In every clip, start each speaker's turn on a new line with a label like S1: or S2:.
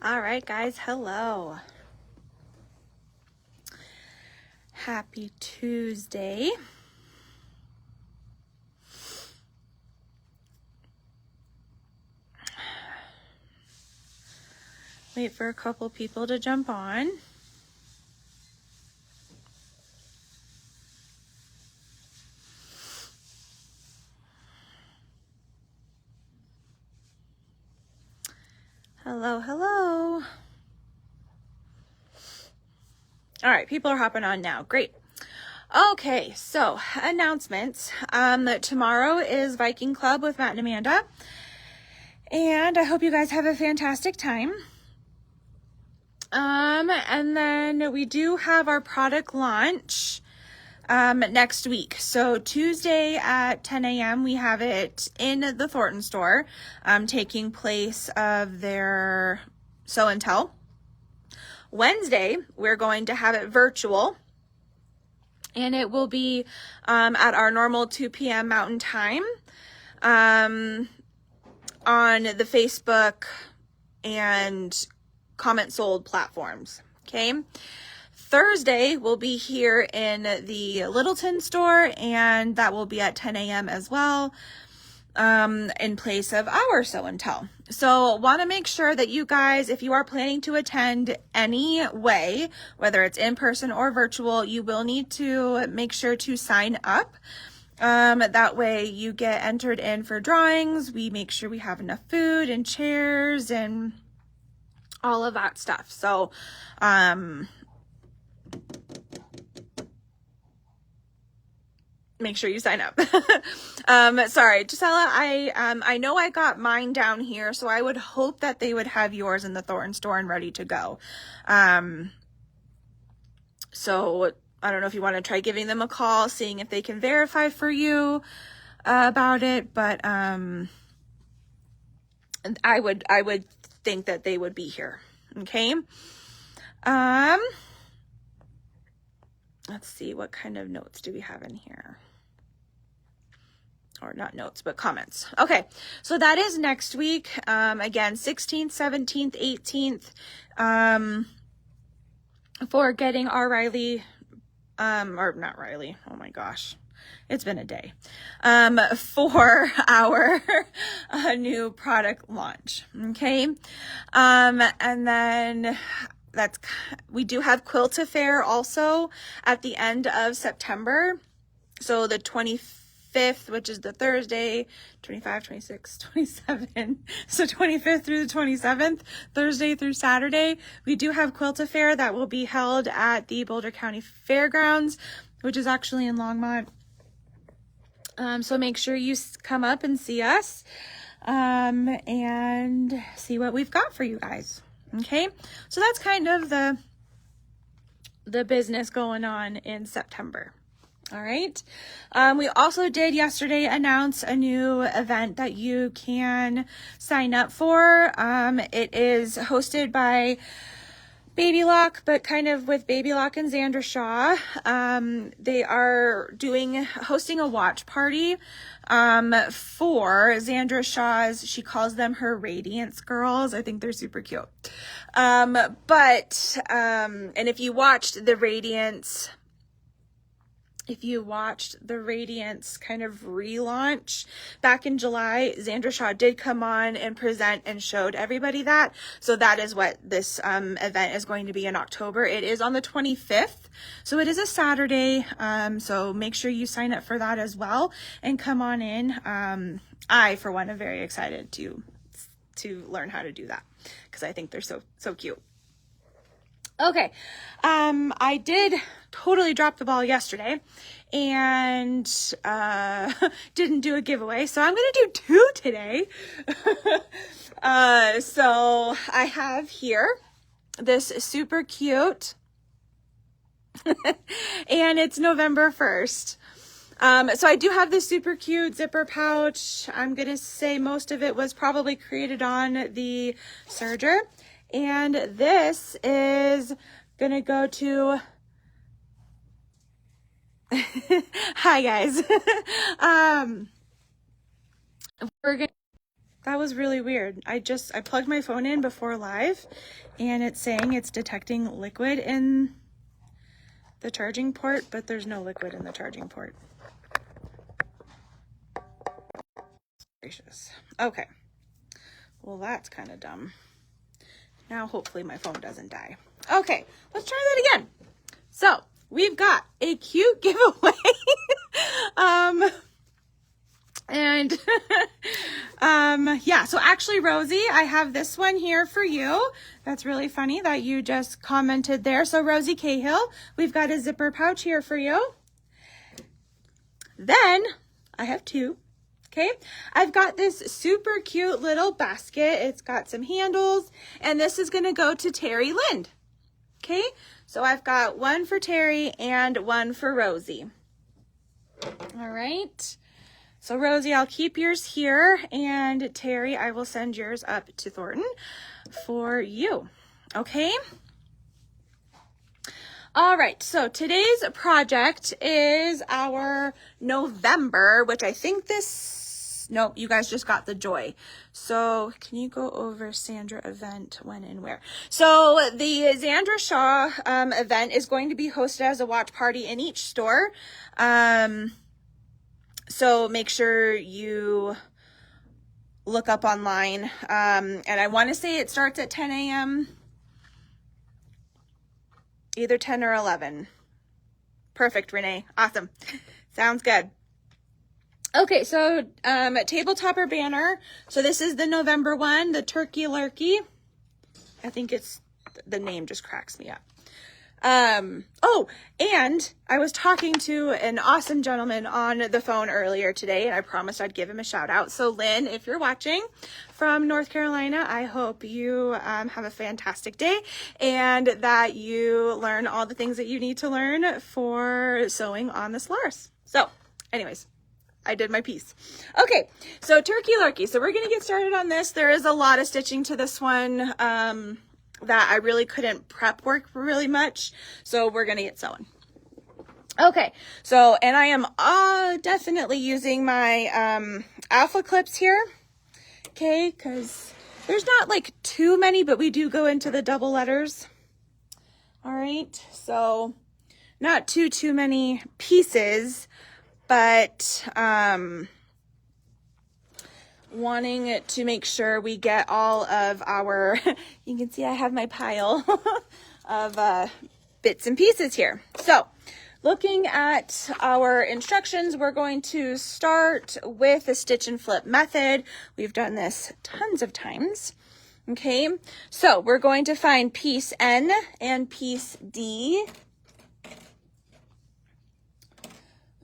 S1: All right, guys, hello. Happy Tuesday. Wait for a couple people to jump on. Hello, hello. All right, people are hopping on now. Great. Okay, so announcements. Tomorrow is Viking Club with Matt and Amanda. And I hope you guys have a fantastic time. And then we do have our product launch next week. So Tuesday at 10 a.m. we have it in the Thornton store, taking place of their Show and Tell. Wednesday, we're going to have it virtual, and it will be at our normal 2 p.m. Mountain Time on the Facebook and Comment Sold platforms. Okay. Thursday, we'll be here in the Littleton store, and that will be at 10 a.m. as well, in place of our Show and Tell. So want to make sure that you guys, if you are planning to attend any way, whether it's in person or virtual, you will need to make sure to sign up. That way you get entered in for drawings. We make sure we have enough food and chairs and all of that stuff. So, make sure you sign up. Sorry, Gisela, I know I got mine down here, so I would hope that they would have yours in the Thornton store and ready to go. So I don't know if you want to try giving them a call, seeing if they can verify for you about it, but I would think that they would be here. Okay. Let's see, what kind of notes do we have in here? Or not notes, but comments. Okay, so that is next week. Again, 16th, 17th, 18th, for getting our Riley, or not Riley, oh my gosh, it's been a day, for our new product launch. Okay, and then we do have Quilt Affair also at the end of September. So the 25th, which is the Thursday, 25, 26, 27. So 25th through the 27th, Thursday through Saturday, we do have Quilt Affair that will be held at the Boulder County Fairgrounds, which is actually in Longmont. So make sure you come up and see us, and see what we've got for you guys. Okay, so that's kind of the business going on in September. All right. We also did yesterday announce a new event that you can sign up for. It is hosted by Baby Lock, but kind of with Baby Lock and Xandra Shaw. They are hosting a watch party for Xandra Shaw's, she calls them her Radiance girls. I think they're super cute. And if you watched the Radiance kind of relaunch back in July, Xandra Shaw did come on and present and showed everybody that. So that is what this event is going to be in October. It is on the 25th. So it is a Saturday. So make sure you sign up for that as well and come on in. I, for one, am very excited to learn how to do that because I think they're so cute. Okay, I did totally drop the ball yesterday and didn't do a giveaway, so I'm going to do 2 today. So I have here this super cute, and it's November 1st. So I do have this super cute zipper pouch. I'm going to say most of it was probably created on the serger. And this is going to go to, hi guys. That was really weird. I plugged my phone in before live and it's saying it's detecting liquid in the charging port, but there's no liquid in the charging port. Gracious. Okay. Well, that's kind of dumb. Now, hopefully my phone doesn't die. Okay, let's try that again. So, we've got a cute giveaway. Yeah, so actually, Rosie, I have this one here for you. That's really funny that you just commented there. So, Rosie Cahill, we've got a zipper pouch here for you. Then, I have two. Okay, I've got this super cute little basket. It's got some handles, and this is going to go to Terry Lind. Okay, so I've got one for Terry and one for Rosie. All right, so Rosie, I'll keep yours here, and Terry, I will send yours up to Thornton for you. Okay. All right, so today's project is our November, which I think nope, you guys just got the joy. So can you go over Sandra event, when and where? So the Xandra Shaw event is going to be hosted as a watch party in each store. So make sure you look up online. And I want to say it starts at 10 a.m. Either 10 or 11. Perfect, Renee. Awesome. Sounds good. Okay, so tabletop or banner. So this is the November one, the Turkey Lurkey. I think the name just cracks me up. Oh, and I was talking to an awesome gentleman on the phone earlier today, and I promised I'd give him a shout out. So Lynn, if you're watching from North Carolina, I hope you have a fantastic day and that you learn all the things that you need to learn for sewing on the Solaris. So anyways, I did my piece. Okay, so Turkey Lurkey. So we're going to get started on this. There is a lot of stitching to this one that I really couldn't prep work really much. So we're going to get sewing. Okay, so, and I am definitely using my alpha clips here. Okay, because there's not like too many, but we do go into the double letters. All right, so not too many pieces, but wanting to make sure we get all of our, you can see I have my pile of bits and pieces here. So looking at our instructions, we're going to start with a stitch and flip method. We've done this tons of times. Okay, so we're going to find piece N and piece D.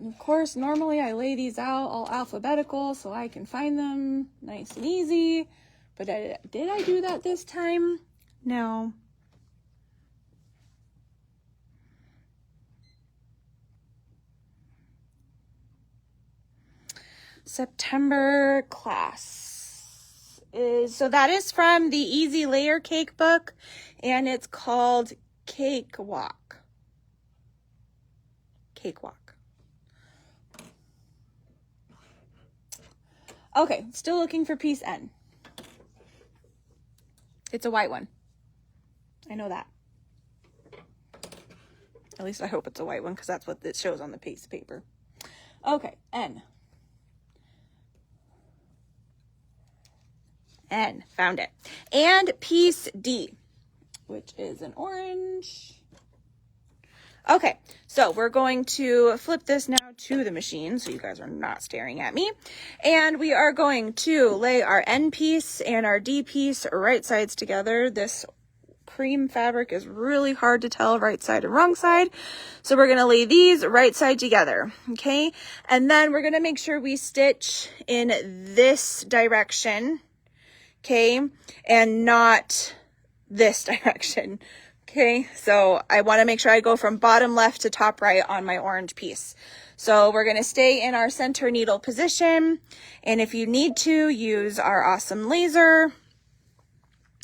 S1: Of course, normally I lay these out all alphabetical so I can find them nice and easy. But did I do that this time? No. September class so that is from the Easy Layer Cake book, and it's called Cakewalk. Cakewalk. Okay, still looking for piece N. It's a white one. I know that. At least I hope it's a white one because that's what it shows on the piece of paper. Okay, N. N, found it. And piece D, which is an orange. Okay, so we're going to flip this now to the machine so you guys are not staring at me. And we are going to lay our N piece and our D piece right sides together. This cream fabric is really hard to tell right side and wrong side. So we're going to lay these right side together, okay? And then we're going to make sure we stitch in this direction, okay? And not this direction. Okay, so I want to make sure I go from bottom left to top right on my orange piece. So we're going to stay in our center needle position. And if you need to, use our awesome laser.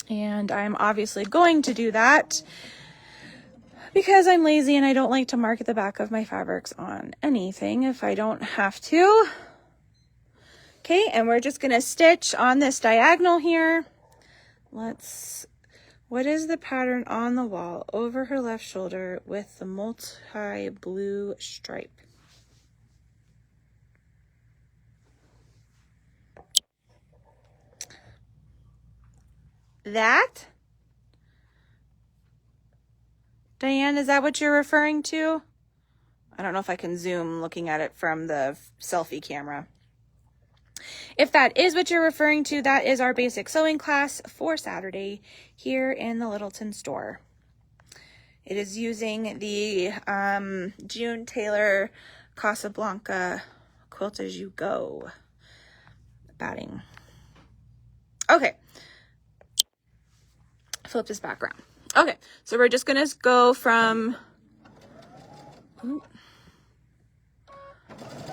S1: And I'm obviously going to do that because I'm lazy and I don't like to mark the back of my fabrics on anything if I don't have to. Okay, and we're just going to stitch on this diagonal here. What is the pattern on the wall over her left shoulder with the multi-blue stripe? That? Diane, is that what you're referring to? I don't know if I can zoom looking at it from the selfie camera. If that is what you're referring to, that is our basic sewing class for Saturday here in the Littleton store. It is using the June Taylor Casablanca Quilt As You Go batting. Okay. Flip this back around. Okay, so we're just going to go from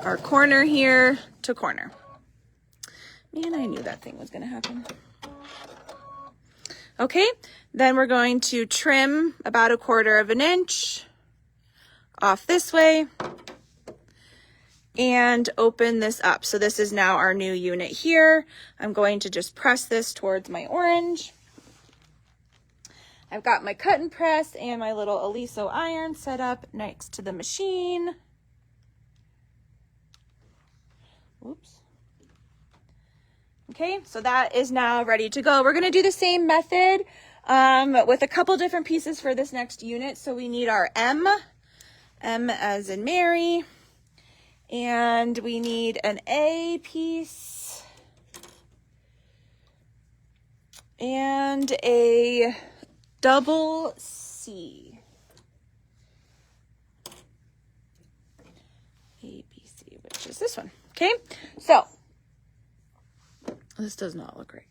S1: our corner here to corner. Man, I knew that thing was going to happen. Okay, then we're going to trim about 1/4 inch off this way and open this up. So this is now our new unit here. I'm going to just press this towards my orange. I've got my cut and press and my little Aliso iron set up next to the machine. Oops. Okay, so that is now ready to go. We're going to do the same method with a couple different pieces for this next unit. So we need our M as in Mary, and we need an A piece and a double C. A, B, C, which is this one. Okay, so this does not look right.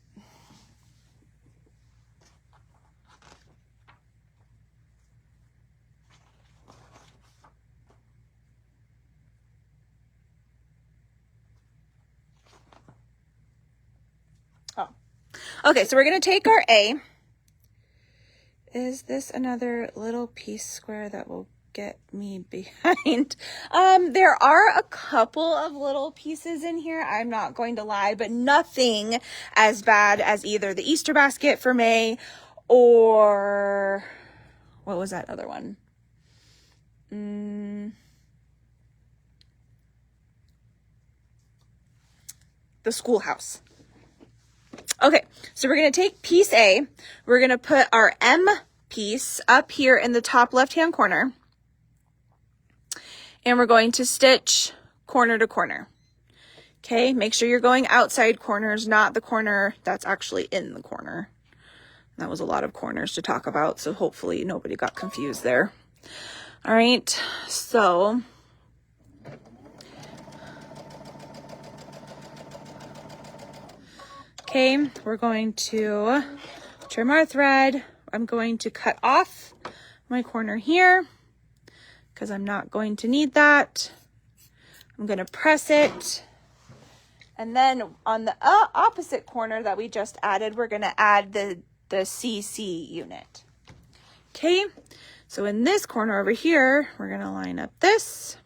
S1: Oh, okay, so we're going to take our A. Is this another little piece square that will get me behind? There are a couple of little pieces in here, I'm not going to lie, but nothing as bad as either the Easter basket for May or what was that other one? The schoolhouse. Okay, so we're going to take piece A. We're going to put our M piece up here in the top left-hand corner. And we're going to stitch corner to corner. Okay, make sure you're going outside corners, not the corner that's actually in the corner. That was a lot of corners to talk about, so hopefully nobody got confused there. All right, so okay, we're going to trim our thread. I'm going to cut off my corner here because I'm not going to need that. I'm going to press it. And then on the opposite corner that we just added, we're going to add the CC unit. Okay, so in this corner over here, we're going to line up this.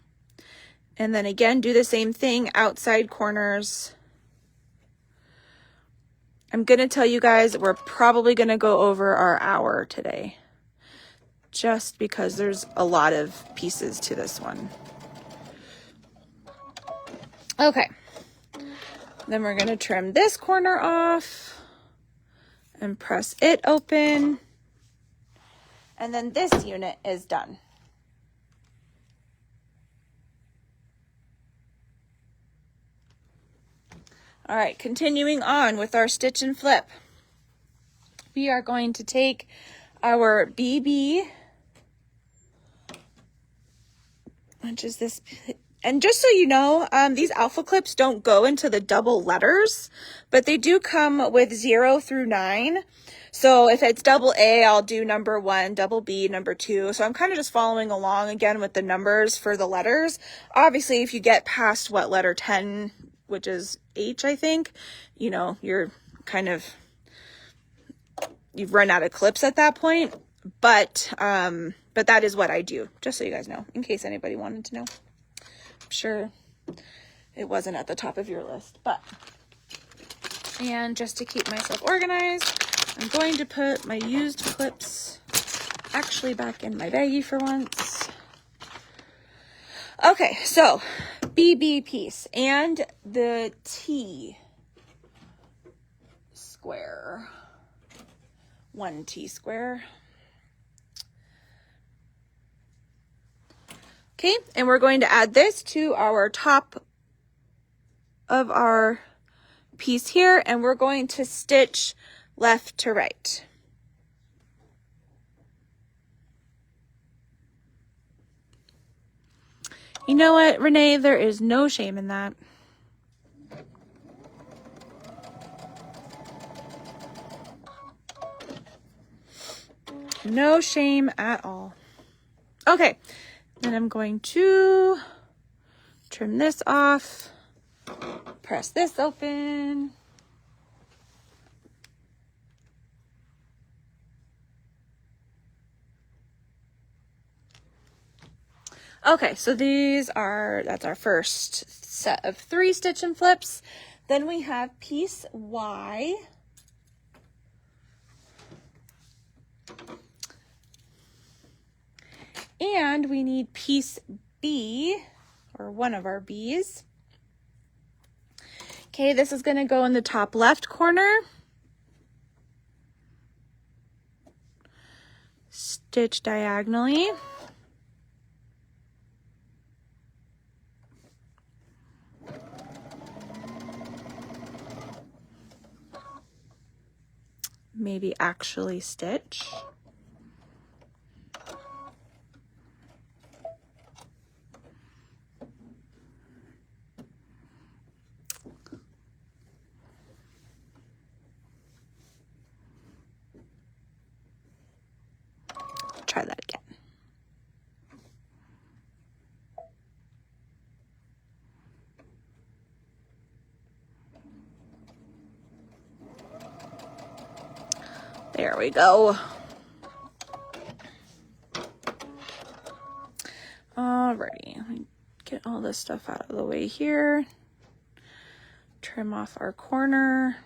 S1: And then again, do the same thing, outside corners. I'm going to tell you guys, we're probably going to go over our hour today, just because there's a lot of pieces to this one. Okay, then we're going to trim this corner off and press it open, and then this unit is done. All right, continuing on with our stitch and flip. We are going to take our BB, which is this, and just so you know, these alpha clips don't go into the double letters, but they do come with 0 through 9. So if it's double A, I'll do number 1, double B, number 2. So I'm kind of just following along again with the numbers for the letters. Obviously, if you get past what letter 10, which is H, I think, you know, you've run out of clips at that point. But that is what I do, just so you guys know, in case anybody wanted to know. I'm sure it wasn't at the top of your list, but, and just to keep myself organized, I'm going to put my used clips actually back in my baggie for once. Okay, so BB piece and the T square, 1 T square. Okay, and we're going to add this to our top of our piece here, and we're going to stitch left to right. You know what, Renee? There is no shame in that. No shame at all. Okay, then I'm going to trim this off, press this open. Okay, so that's our first set of 3 stitch and flips. Then we have piece Y. And we need piece B, or one of our B's. Okay, this is going to go in the top left corner. Stitch diagonally. Maybe actually stitch. Try that again. There we go. Alrighty, let me get all this stuff out of the way here. Trim off our corner.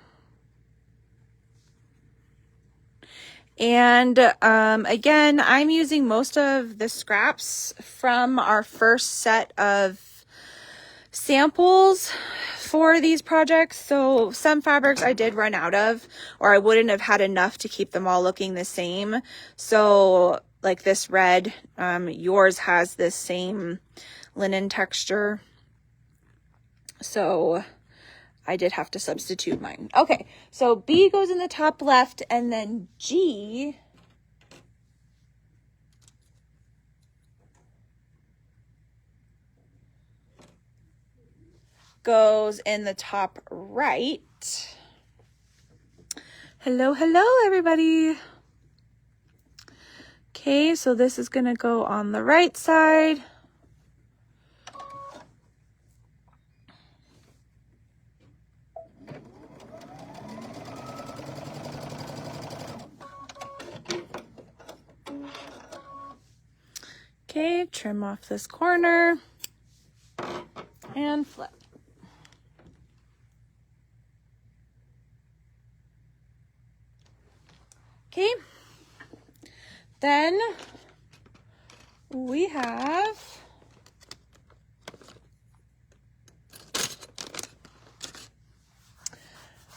S1: And again, I'm using most of the scraps from our first set of samples for these projects. So some fabrics I did run out of, or I wouldn't have had enough to keep them all looking the same. So like this red, yours has this same linen texture. So I did have to substitute mine. Okay, so B goes in the top left, and then G goes in the top right. Hello, hello, everybody. Okay, so this is going to go on the right side. Okay, trim off this corner and flip. Okay, then we have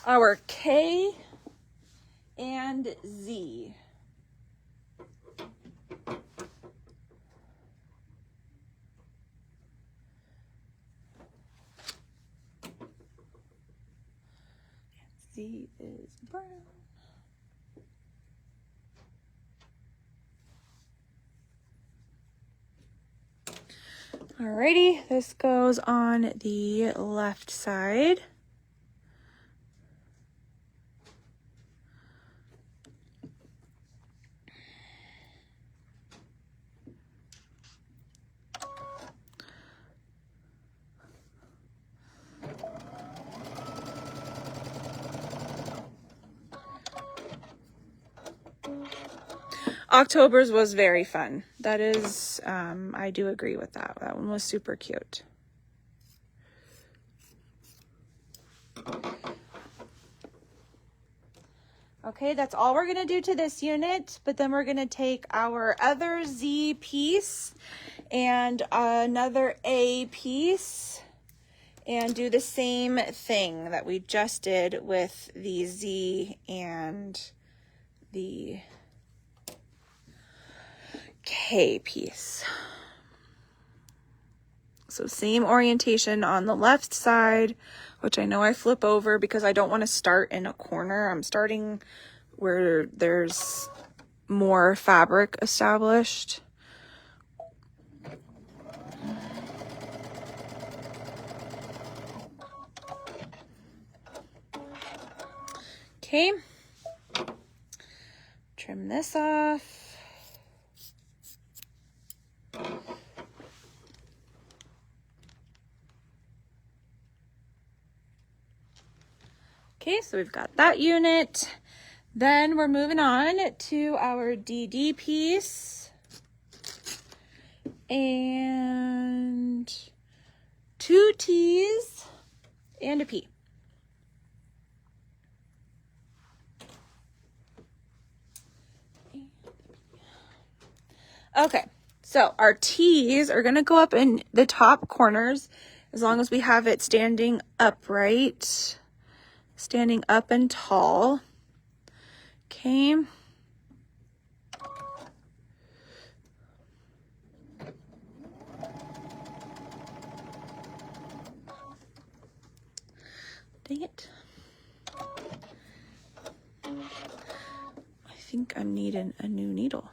S1: our K and Z. Z is brown. Alrighty, this goes on the left side. October's was very fun. That is, I do agree with that. That one was super cute. Okay, that's all we're gonna do to this unit, but then we're gonna take our other Z piece and another A piece and do the same thing that we just did with the Z and the K piece. So same orientation on the left side, which I know I flip over because I don't want to start in a corner. I'm starting where there's more fabric established. Okay, trim this off. Okay, so we've got that unit. Then we're moving on to our DD piece and 2 T's and a P. Okay, so our T's are gonna go up in the top corners as long as we have it standing upright, standing up and tall. Okay. Dang it. I think I'm needing a new needle.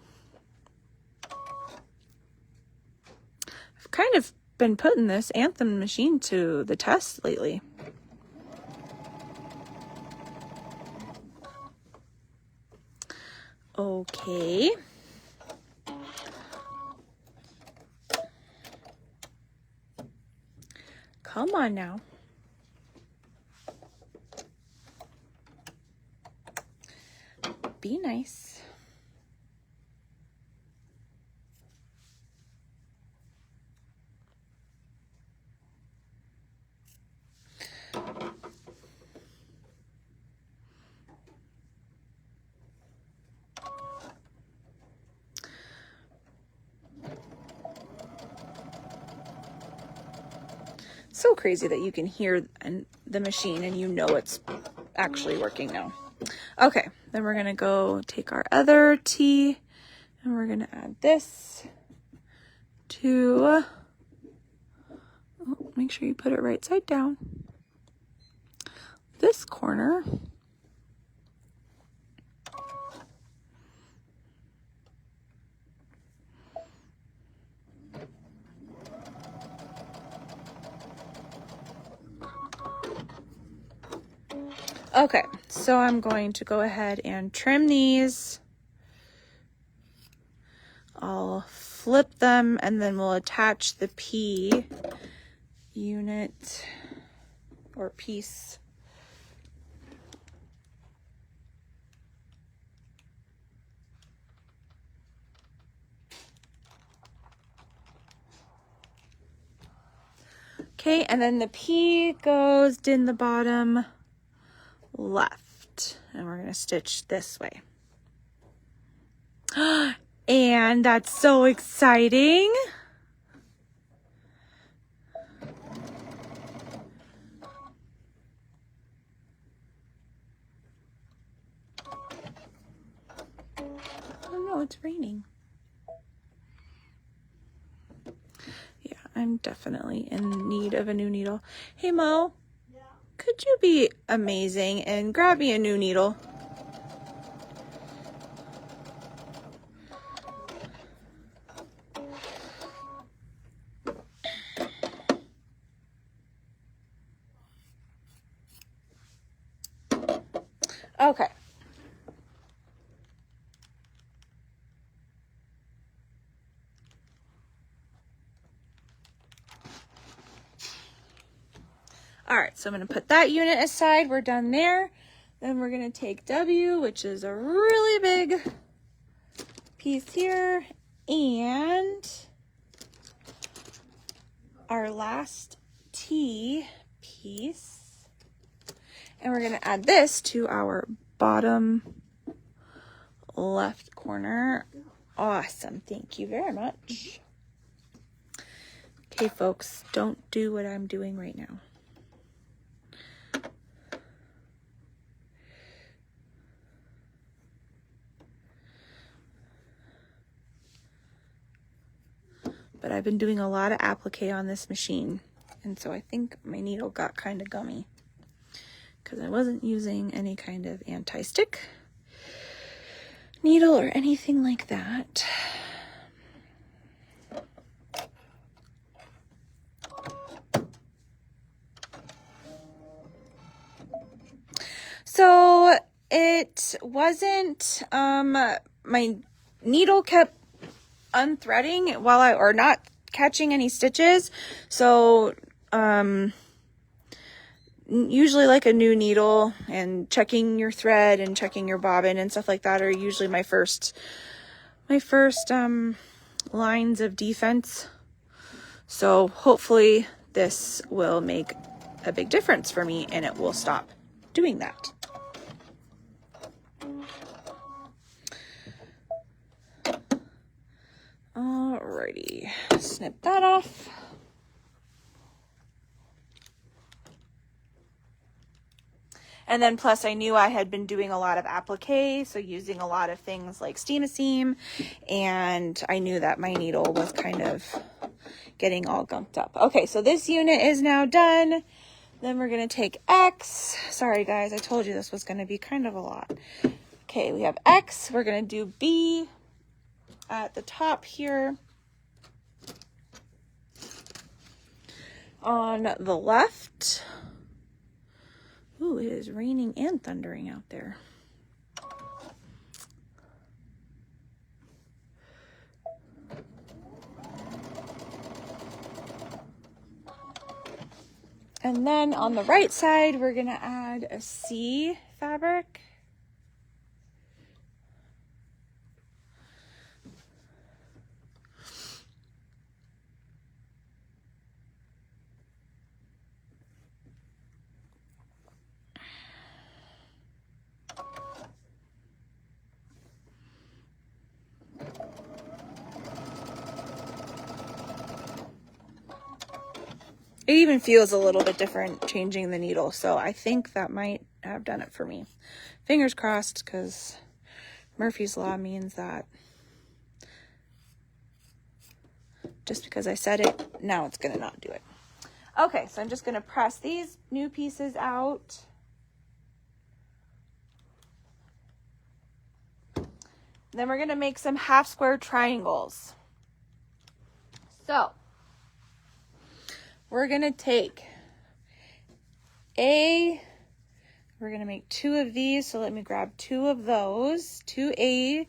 S1: I've kind of been putting this Anthem machine to the test lately. Okay. Come on now. Be nice. So crazy that you can hear the machine and you know it's actually working now. Okay, then we're gonna go take our other T and we're gonna add this to, make sure you put it right side down, this corner. Okay, so I'm going to go ahead and trim these. I'll flip them and then we'll attach the P unit or piece. Okay, and then the P goes in the bottom left, and we're going to stitch this way. And that's so exciting. Oh no, it's raining. Yeah, I'm definitely in need of a new needle. Hey Mo, could you be amazing and grab me a new needle? Okay. All right, so I'm going to put that unit aside. We're done there. Then we're going to take W, which is a really big piece here, and our last T piece. And we're going to add this to our bottom left corner. Awesome. Thank you very much. Okay, folks, don't do what I'm doing right now. But I've been doing a lot of applique on this machine, and so I think my needle got kind of gummy because I wasn't using any kind of anti-stick needle or anything like that. So it wasn't, my needle kept unthreading or not catching any stitches. So, usually like a new needle and checking your thread and checking your bobbin and stuff like that are usually my first lines of defense. So hopefully this will make a big difference for me and it will stop doing that. Alrighty, snip that off. And then plus I knew I had been doing a lot of applique, so using a lot of things like Steam-A-Seam, and I knew that my needle was kind of getting all gunked up. Okay, so this unit is now done. Then we're going to take X. Sorry guys, I told you this was going to be kind of a lot. Okay, we have X. We're going to do B at the top here. On the left. Ooh, it is raining and thundering out there. And then on the right side, we're going to add a C fabric. It even feels a little bit different changing the needle, so I think that might have done it for me. Fingers crossed, because Murphy's Law means that just because I said it, now it's going to not do it. Okay, so I'm just going to press these new pieces out. Then we're going to make some half square triangles. So we're going to take we're going to make 2 of these. So let me grab 2 of those, 2 A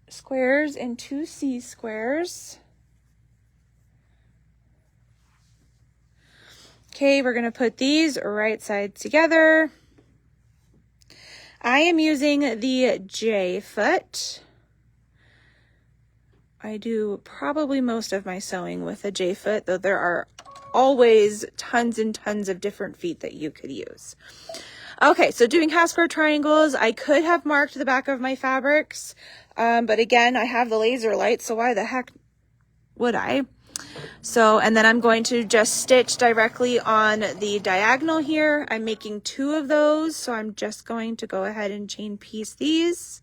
S1: squares and 2 C squares. Okay, we're going to put these right sides together. I am using the J foot. I do probably most of my sewing with a J foot, though there are always tons and tons of different feet that you could use. Okay, so doing half square triangles, I could have marked the back of my fabrics, but again, I have the laser light, so why the heck would I? So, and then I'm going to just stitch directly on the diagonal here. I'm making 2 of those, so I'm just going to go ahead and chain piece these.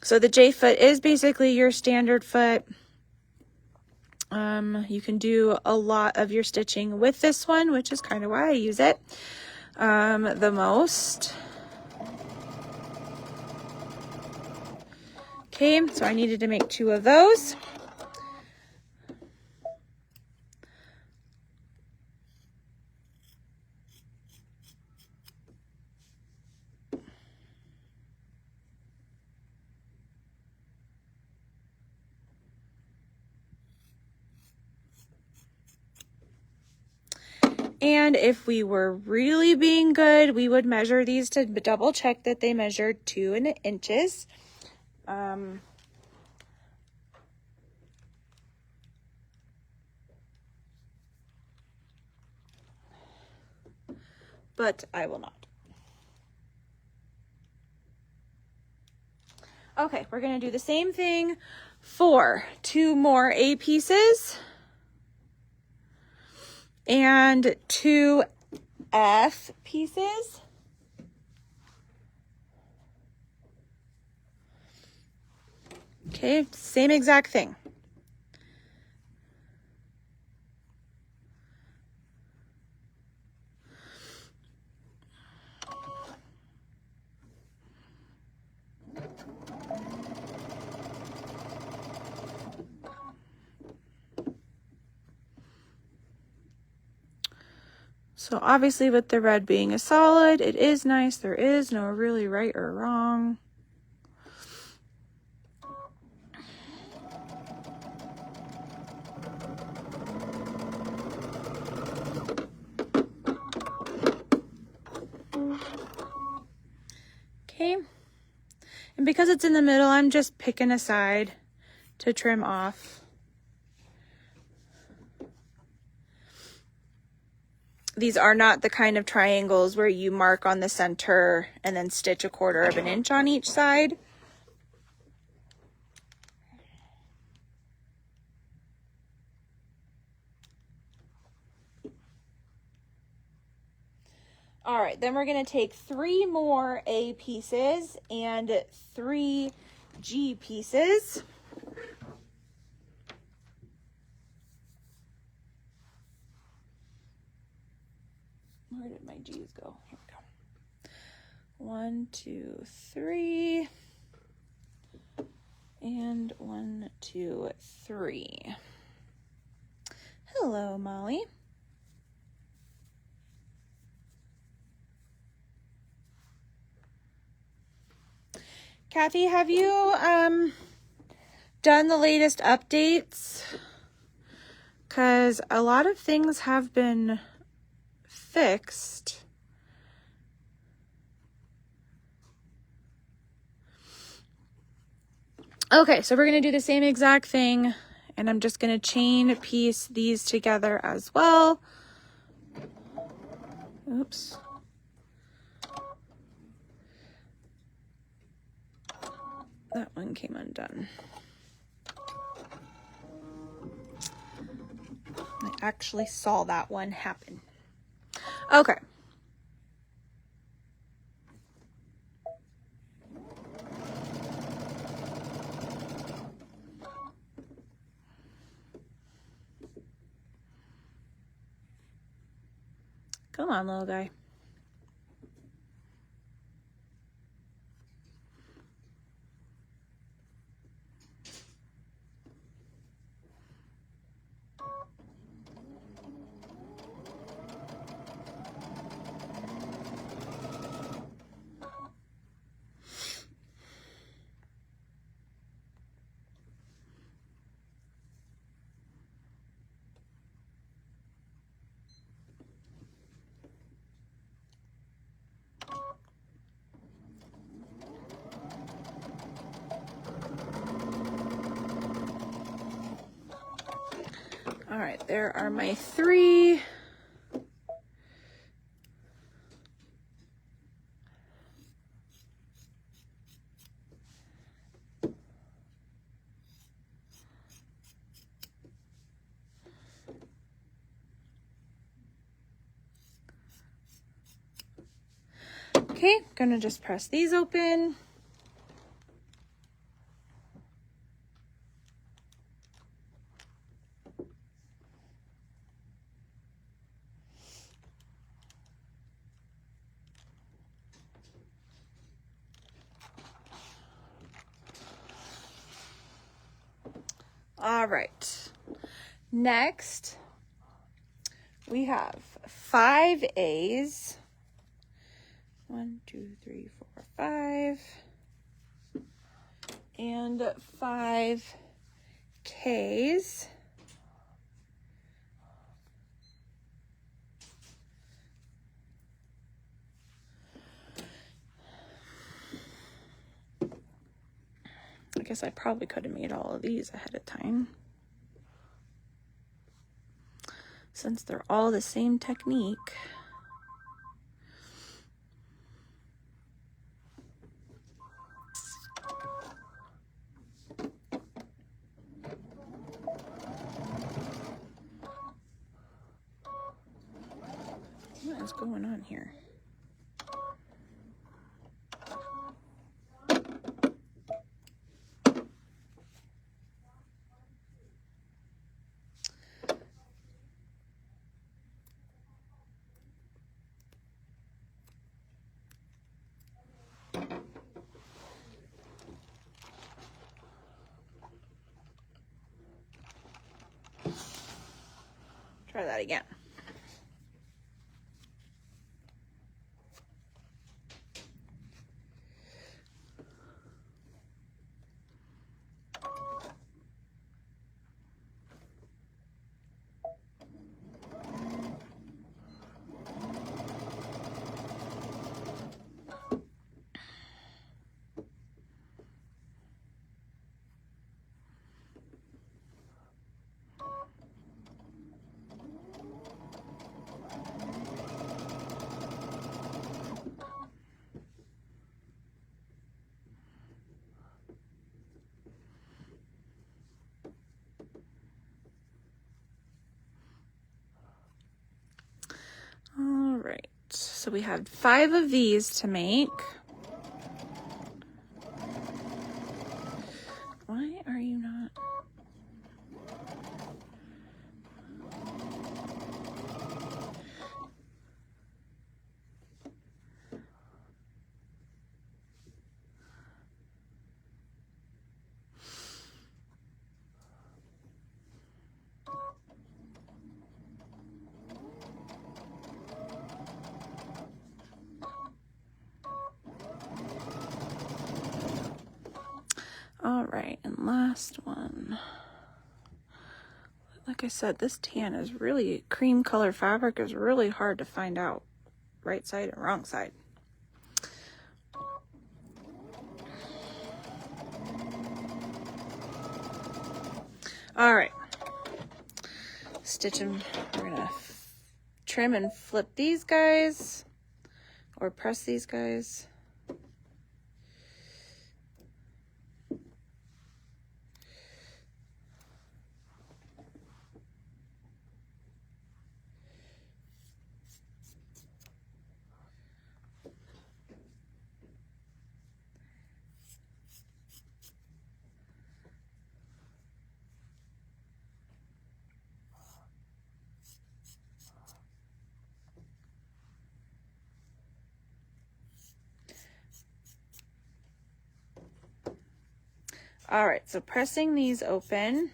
S1: So the J foot is basically your standard foot. You can do a lot of your stitching with this one, which is kind of why I use it the most. Okay, so I needed to make 2 of those. And if we were really being good, we would measure these to double check that they measured 2 inches. But I will not. Okay, we're gonna do the same thing for 2 more A pieces and 2 F pieces. Okay, same exact thing. So obviously with the red being a solid, it is nice. There is no really right or wrong. Okay. And because it's in the middle, I'm just picking a side to trim off. These are not the kind of triangles where you mark on the center and then stitch 1/4 of an inch on each side. All right, then we're going to take 3 more A pieces and 3 G pieces. Where did my G's go? Here we go. 1, 2, 3. And 1, 2, 3. Hello, Molly. Kathy, have you done the latest updates? Because a lot of things have been fixed. Okay, so we're going to do the same exact thing, and I'm just going to chain piece these together as well. Oops. That one came undone. I actually saw that one happen. Okay. Come on, little guy. All right, there are my 3. Okay, gonna just press these open. All right, next we have 5 A's. 1, 2, 3, 4, 5. And 5 K's. I guess I probably could have made all of these ahead of time, since they're all the same technique. is going on here? Try that again. All right, so we have 5 of these to make. Why are you not? All right, and last one. Like I said, this tan is really, cream color fabric is really hard to find out right side and wrong side. All right, stitch them. We're gonna trim and flip these guys, or press these guys. All right, so pressing these open.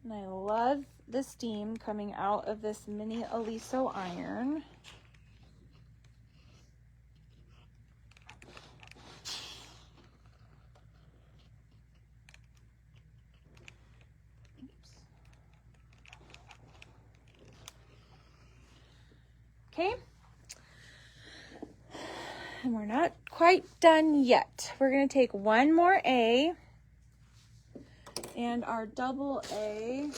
S1: And I love the steam coming out of this mini Aliso iron. Okay, and we're not quite done yet. We're going to take one more A and our double A.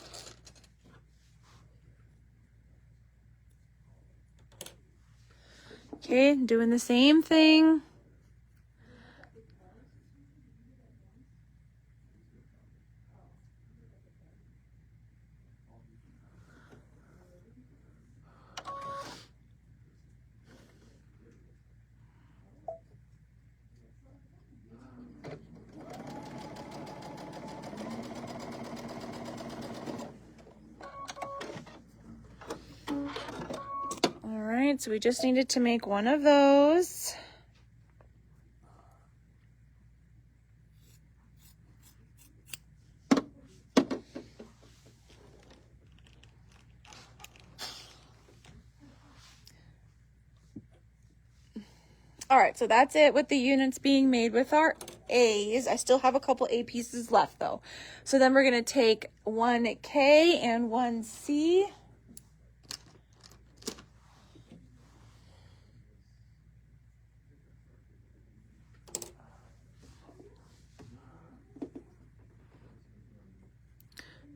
S1: Okay, doing the same thing. So we just needed to make one of those. All right, so that's it with the units being made with our A's. I still have a couple A pieces left though. So then we're gonna take one K and one C.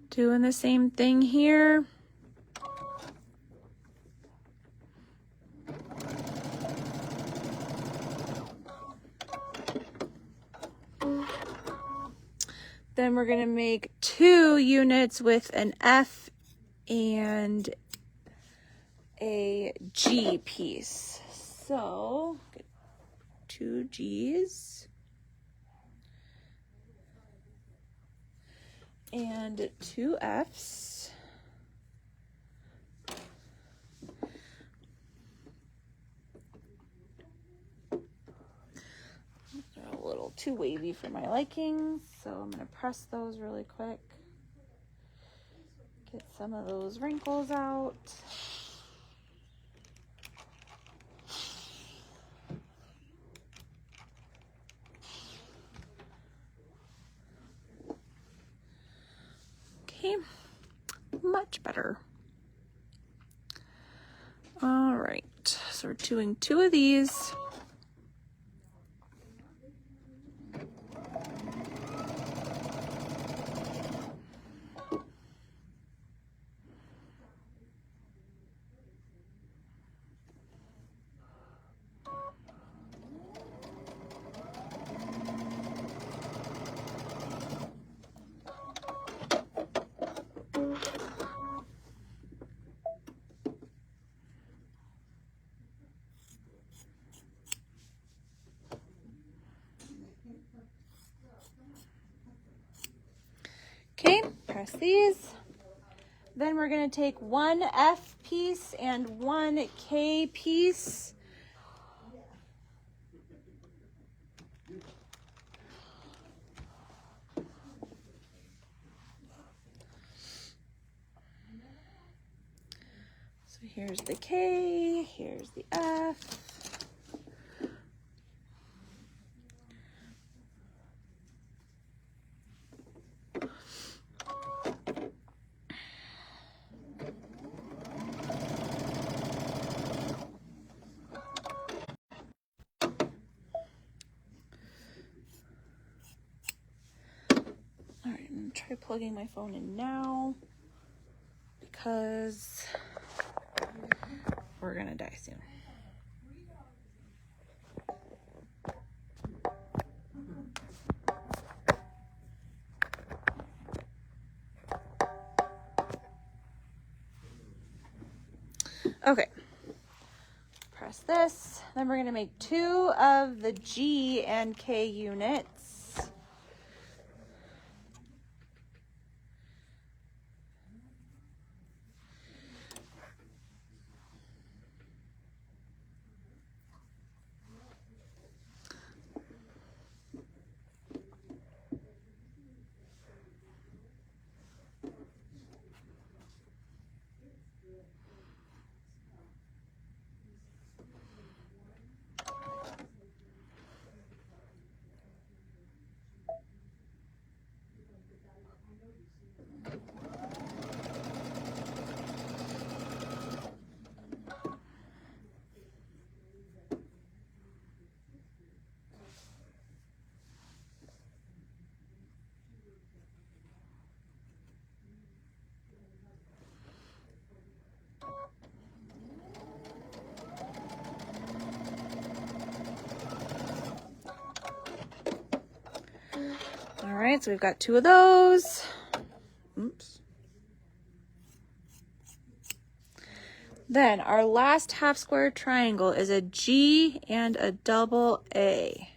S1: Doing the same thing here. Then we're going to make 2 units with an F and a G piece. So, get 2 G's and 2 F's. They're a little too wavy for my liking, so I'm going to press those really quick. Get some of those wrinkles out. Okay, much better. All right, so we're doing 2 of these. Okay, press these. Then we're going to take 1 F piece and 1 K piece. So here's the K, here's the F. All right, I'm going to try plugging my phone in now because we're going to die soon. Okay, press this. Then we're going to make 2 of the G and K units. All right, so we've got 2 of those. Oops. Then our last half square triangle is a G and a double A.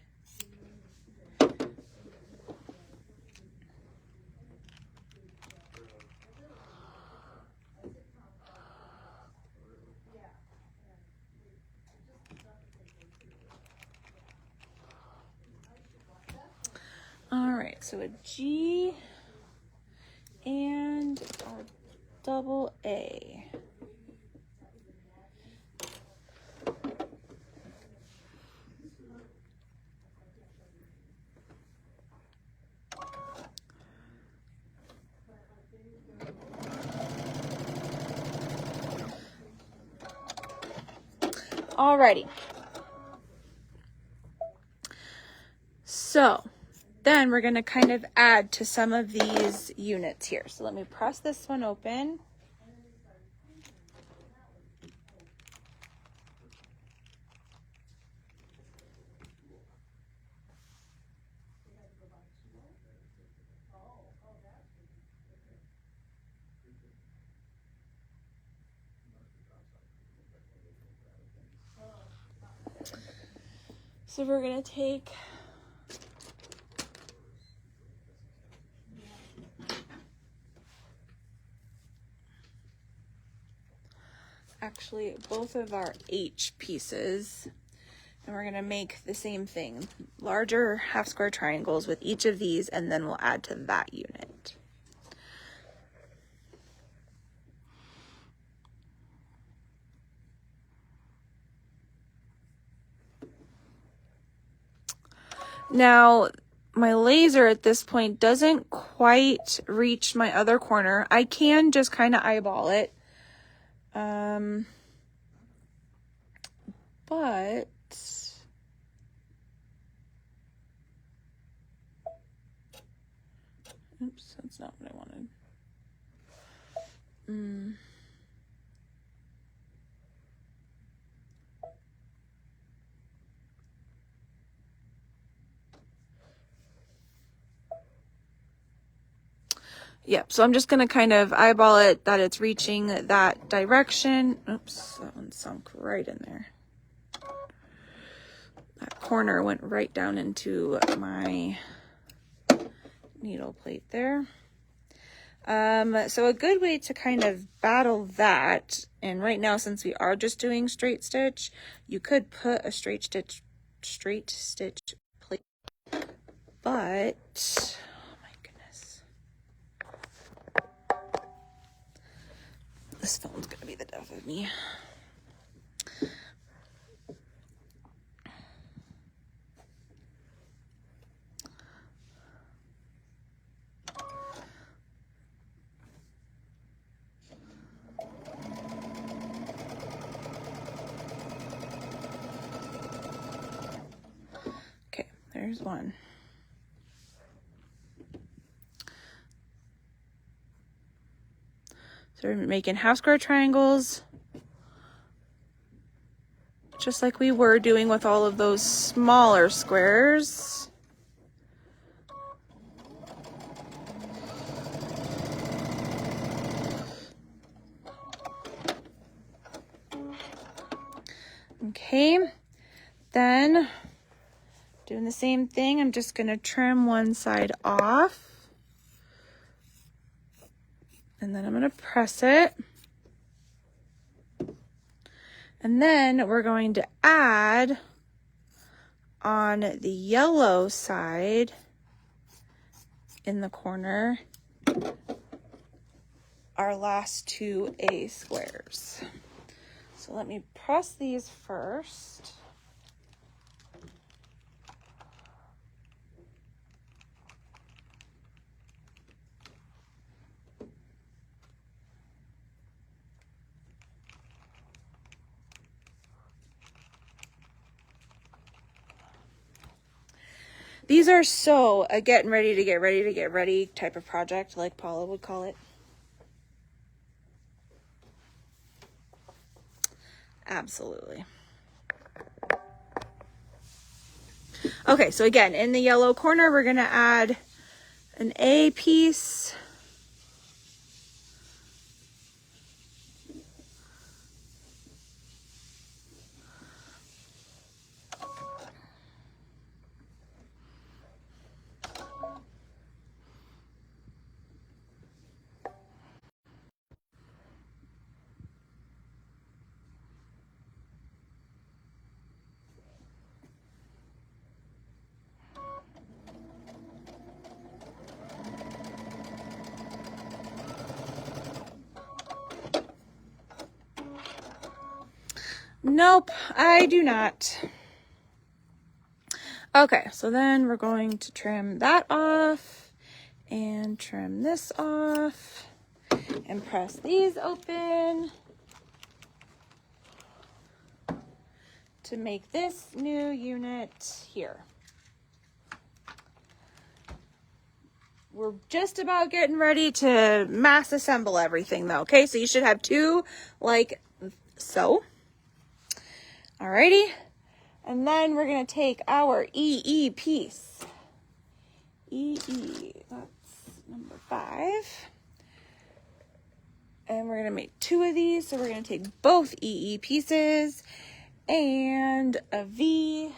S1: All right, so a G and a double A. Alrighty. So then we're going to kind of add to some of these units here. So let me press this one open. So we're gonna take actually both of our H pieces, and we're gonna make the same thing, larger half square triangles with each of these, and then we'll add to that unit. Now, my laser at this point doesn't quite reach my other corner. I can just kind of eyeball it. But oops, that's not what I wanted. Yep, so I'm just going to kind of eyeball it that it's reaching that direction. Oops, that one sunk right in there. That corner went right down into my needle plate there. So a good way to kind of battle that, and right now since we are just doing straight stitch, you could put a straight stitch plate, but this phone's gonna be the death of me. Okay, there's one. So we're making half square triangles, just like we were doing with all of those smaller squares. Okay, then doing the same thing, I'm just going to trim one side off. And then I'm going to press it. And then we're going to add on the yellow side in the corner our last two A squares. So let me press these first. These are so a getting ready to get ready type of project, like Paula would call it. Absolutely. Okay, so again, in the yellow corner, we're going to add an A piece. Nope, I do not. Okay, so then we're going to trim that off and trim this off and press these open to make this new unit here. We're just about getting ready to mass assemble everything though, okay? So you should have two like so. Alrighty, and then we're going to take our EE piece. EE, that's number 5. And we're going to make 2 of these, so we're going to take both EE pieces and a V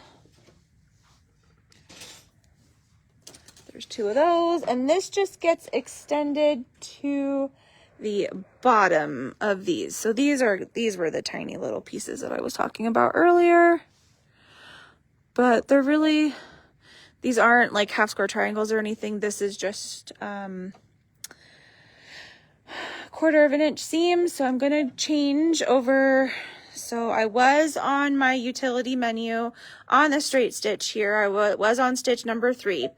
S1: there's 2 of those, and this just gets extended to the bottom of these. So these were the tiny little pieces that I was talking about earlier, but they're really, these aren't like half square triangles or anything. This is just 1/4 of an inch seam. So I'm going to change over. So I was on my utility menu on the straight stitch here. I was on stitch number 3,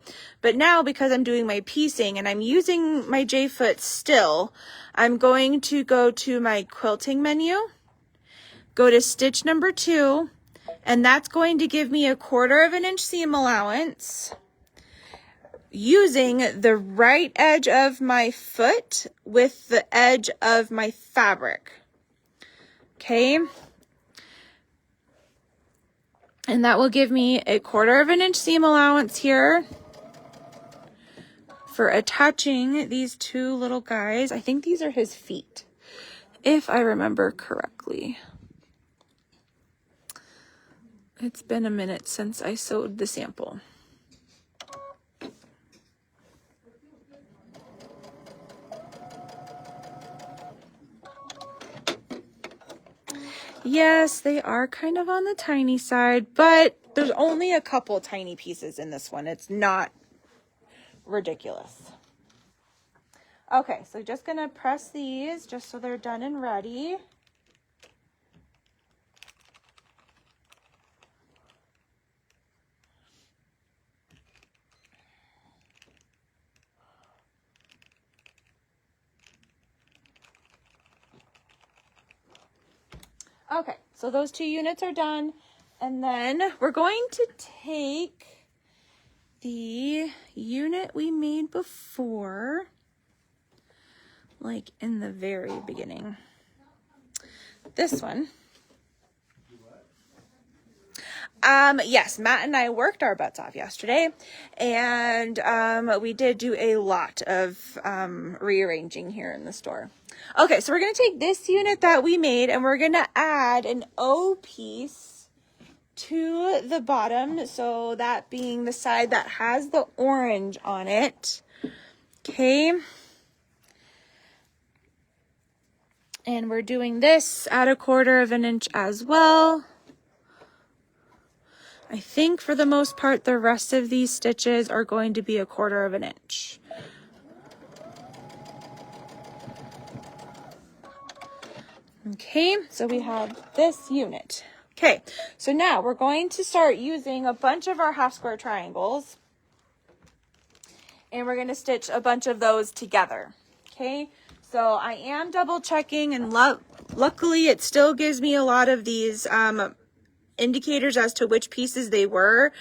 S1: but now because I'm doing my piecing and I'm using my J-foot still, I'm going to go to my quilting menu, go to stitch number 2, and that's going to give me 1/4 of an inch seam allowance using the right edge of my foot with the edge of my fabric. Okay. And that will give me 1/4 of an inch seam allowance here for attaching these 2 little guys. I think these are his feet, if I remember correctly. It's been a minute since I sewed the sample. Yes, they are kind of on the tiny side, but there's only a couple tiny pieces in this one. It's not ridiculous. Okay, so just gonna press these just so they're done and ready. Okay, so those 2 units are done. And then we're going to take the unit we made before, like in the very beginning. This one. Yes, Matt and I worked our butts off yesterday, and we did do a lot of rearranging here in the store. Okay, so we're going to take this unit that we made and we're going to add an O piece to the bottom, so that being the side that has the orange on it. Okay. And we're doing this at 1/4 of an inch as well. I think for the most part, the rest of these stitches are going to be 1/4 of an inch. Okay, so we have this unit. Okay, so now we're going to start using a bunch of our half square triangles, and we're going to stitch a bunch of those together. Okay, so I am double checking, and luckily it still gives me a lot of these indicators as to which pieces they were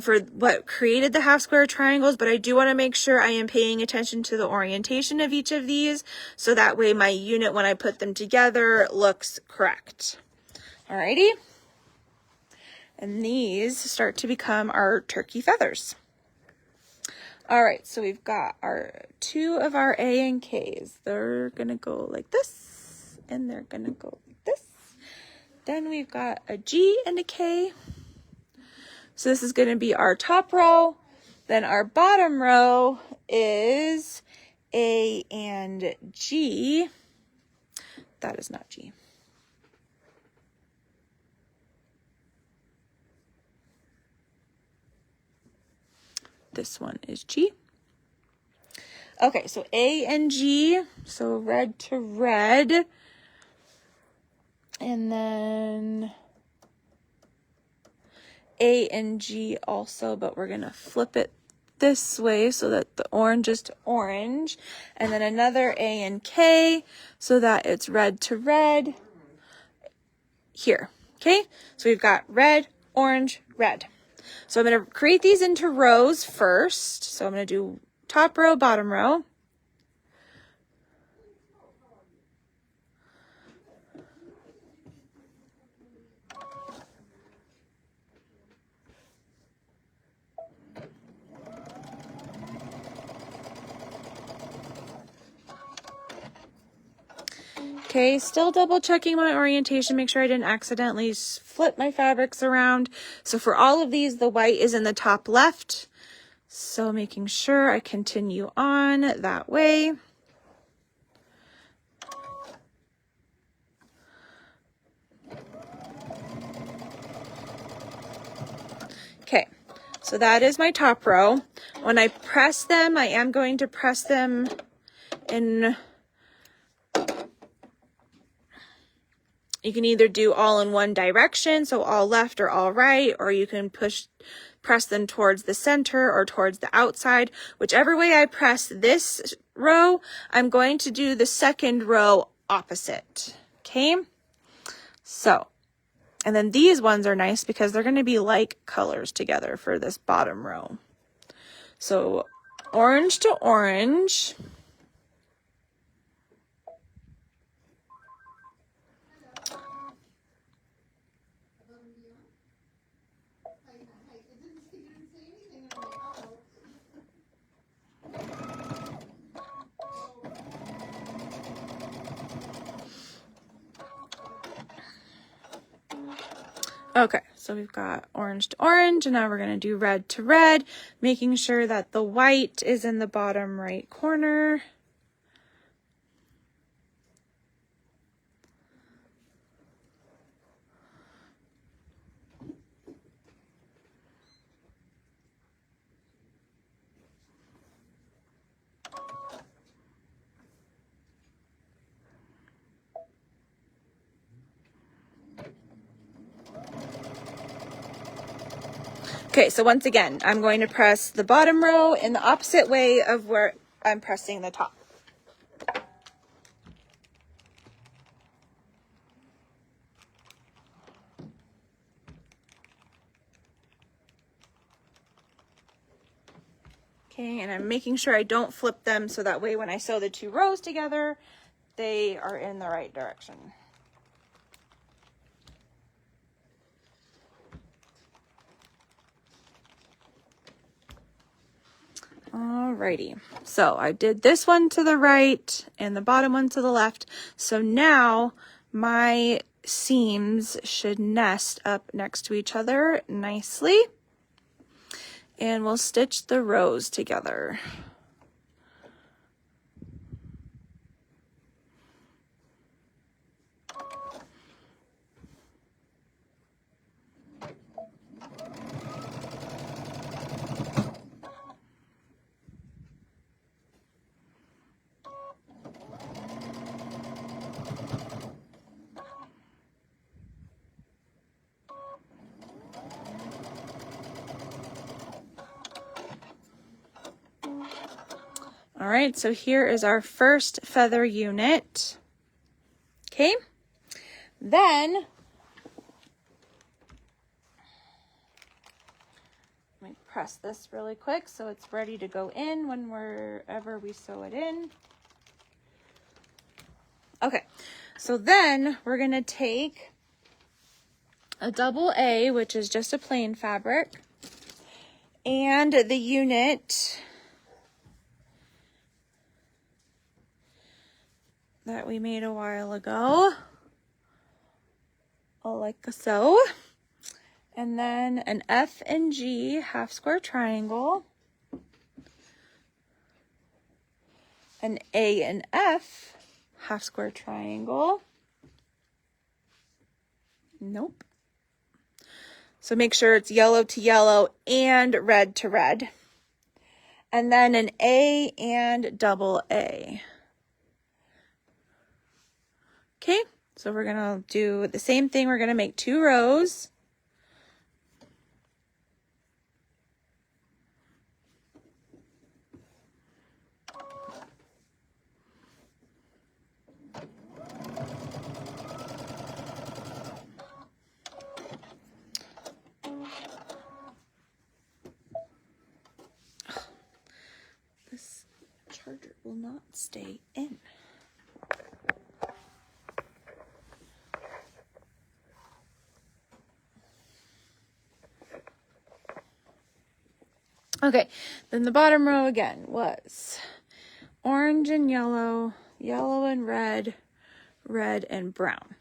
S1: for what created the half square triangles, but I do want to make sure I am paying attention to the orientation of each of these, so that way my unit, when I put them together, looks correct. Alrighty, and these start to become our turkey feathers. All right, so we've got our 2 of our A and K's. They're gonna go like this, and they're gonna go like this. Then we've got a G and a K. So this is gonna be our top row. Then our bottom row is A and G. That is not G. This one is G. Okay, so A and G, so red to red. And then A and G also, but we're going to flip it this way so that the orange is to orange. And then another A and K so that it's red to red here. Okay, so we've got red, orange, red. So I'm going to create these into rows first. So I'm going to do top row, bottom row. Okay, still double checking my orientation, make sure I didn't accidentally flip my fabrics around. So for all of these, the white is in the top left. So making sure I continue on that way. Okay, so that is my top row. When I press them, I am going to press them in, you can either do all in one direction, so all left or all right, or you can press them towards the center or towards the outside. Whichever way I press this row, I'm going to do the second row opposite. Okay, so, and then these ones are nice because they're going to be like colors together for this bottom row. So orange to orange. Okay, so we've got orange to orange, and now we're going to do red to red, making sure that the white is in the bottom right corner. Okay, so once again, I'm going to press the bottom row in the opposite way of where I'm pressing the top. Okay, and I'm making sure I don't flip them so that way when I sew the two rows together, they are in the right direction. Alrighty, so I did this one to the right and the bottom one to the left. So now my seams should nest up next to each other nicely. And we'll stitch the rows together. All right, so here is our first feather unit. Okay, then let me press this really quick so it's ready to go in wherever we sew it in. Okay, so then we're going to take a double A, which is just a plain fabric, and the unit that we made a while ago, like so, and then an F and G half square triangle, an A and F half square triangle. Nope. So make sure it's yellow to yellow and red to red. And then an A and double A. Okay, so we're gonna do the same thing. We're gonna make 2 rows. This charger will not stay in. Okay, then the bottom row again was orange and yellow, yellow and red, red and brown.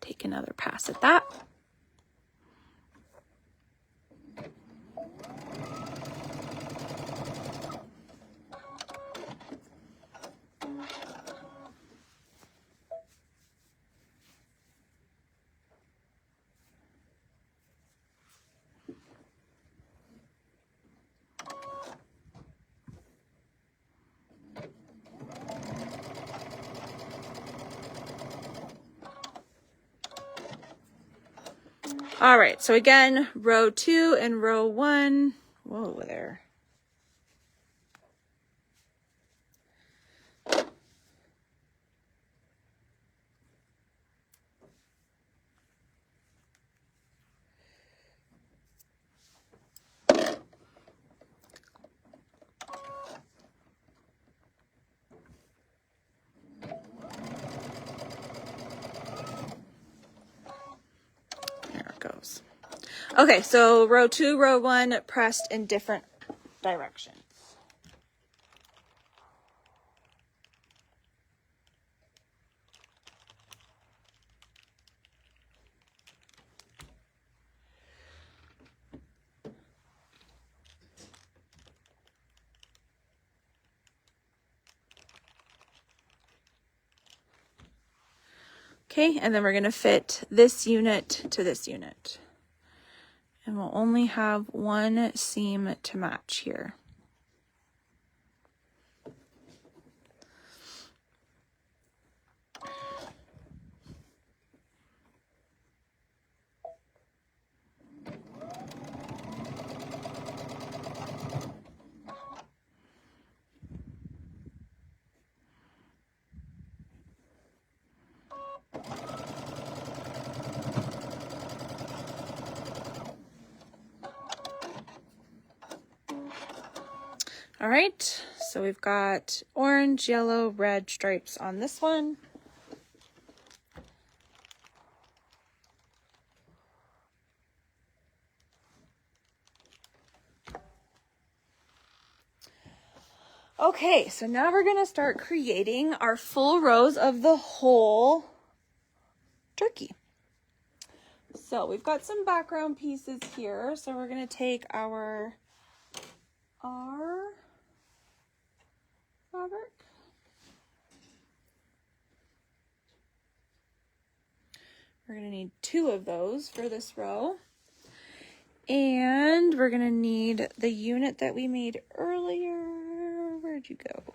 S1: take another pass at that. All right, so again, row 2 and row 1. Whoa, there. Goes. Okay, so row 2, row 1 pressed in different directions. Okay, and then we're going to fit this unit to this unit. And we'll only have one seam to match here. All right, so we've got orange, yellow, red stripes on this one. Okay, so now we're gonna start creating our full rows of the whole turkey. So we've got some background pieces here. So we're gonna take our fabric. We're going to need 2 of those for this row. And we're going to need the unit that we made earlier. Where'd you go?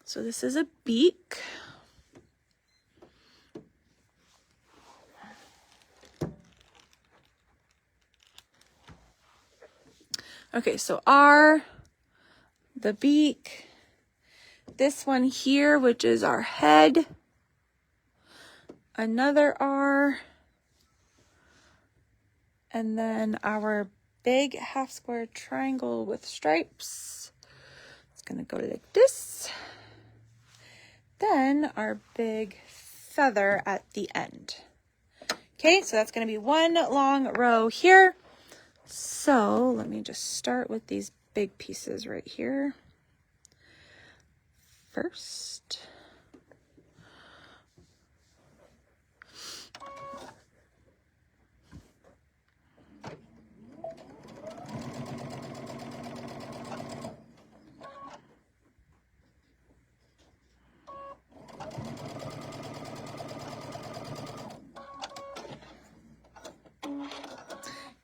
S1: So this is a beak. Okay, so the beak, this one here, which is our head, another R, and then our big half square triangle with stripes. It's going to go like this. Then our big feather at the end. Okay, so that's going to be one long row here. So let me just start with these big pieces right here first.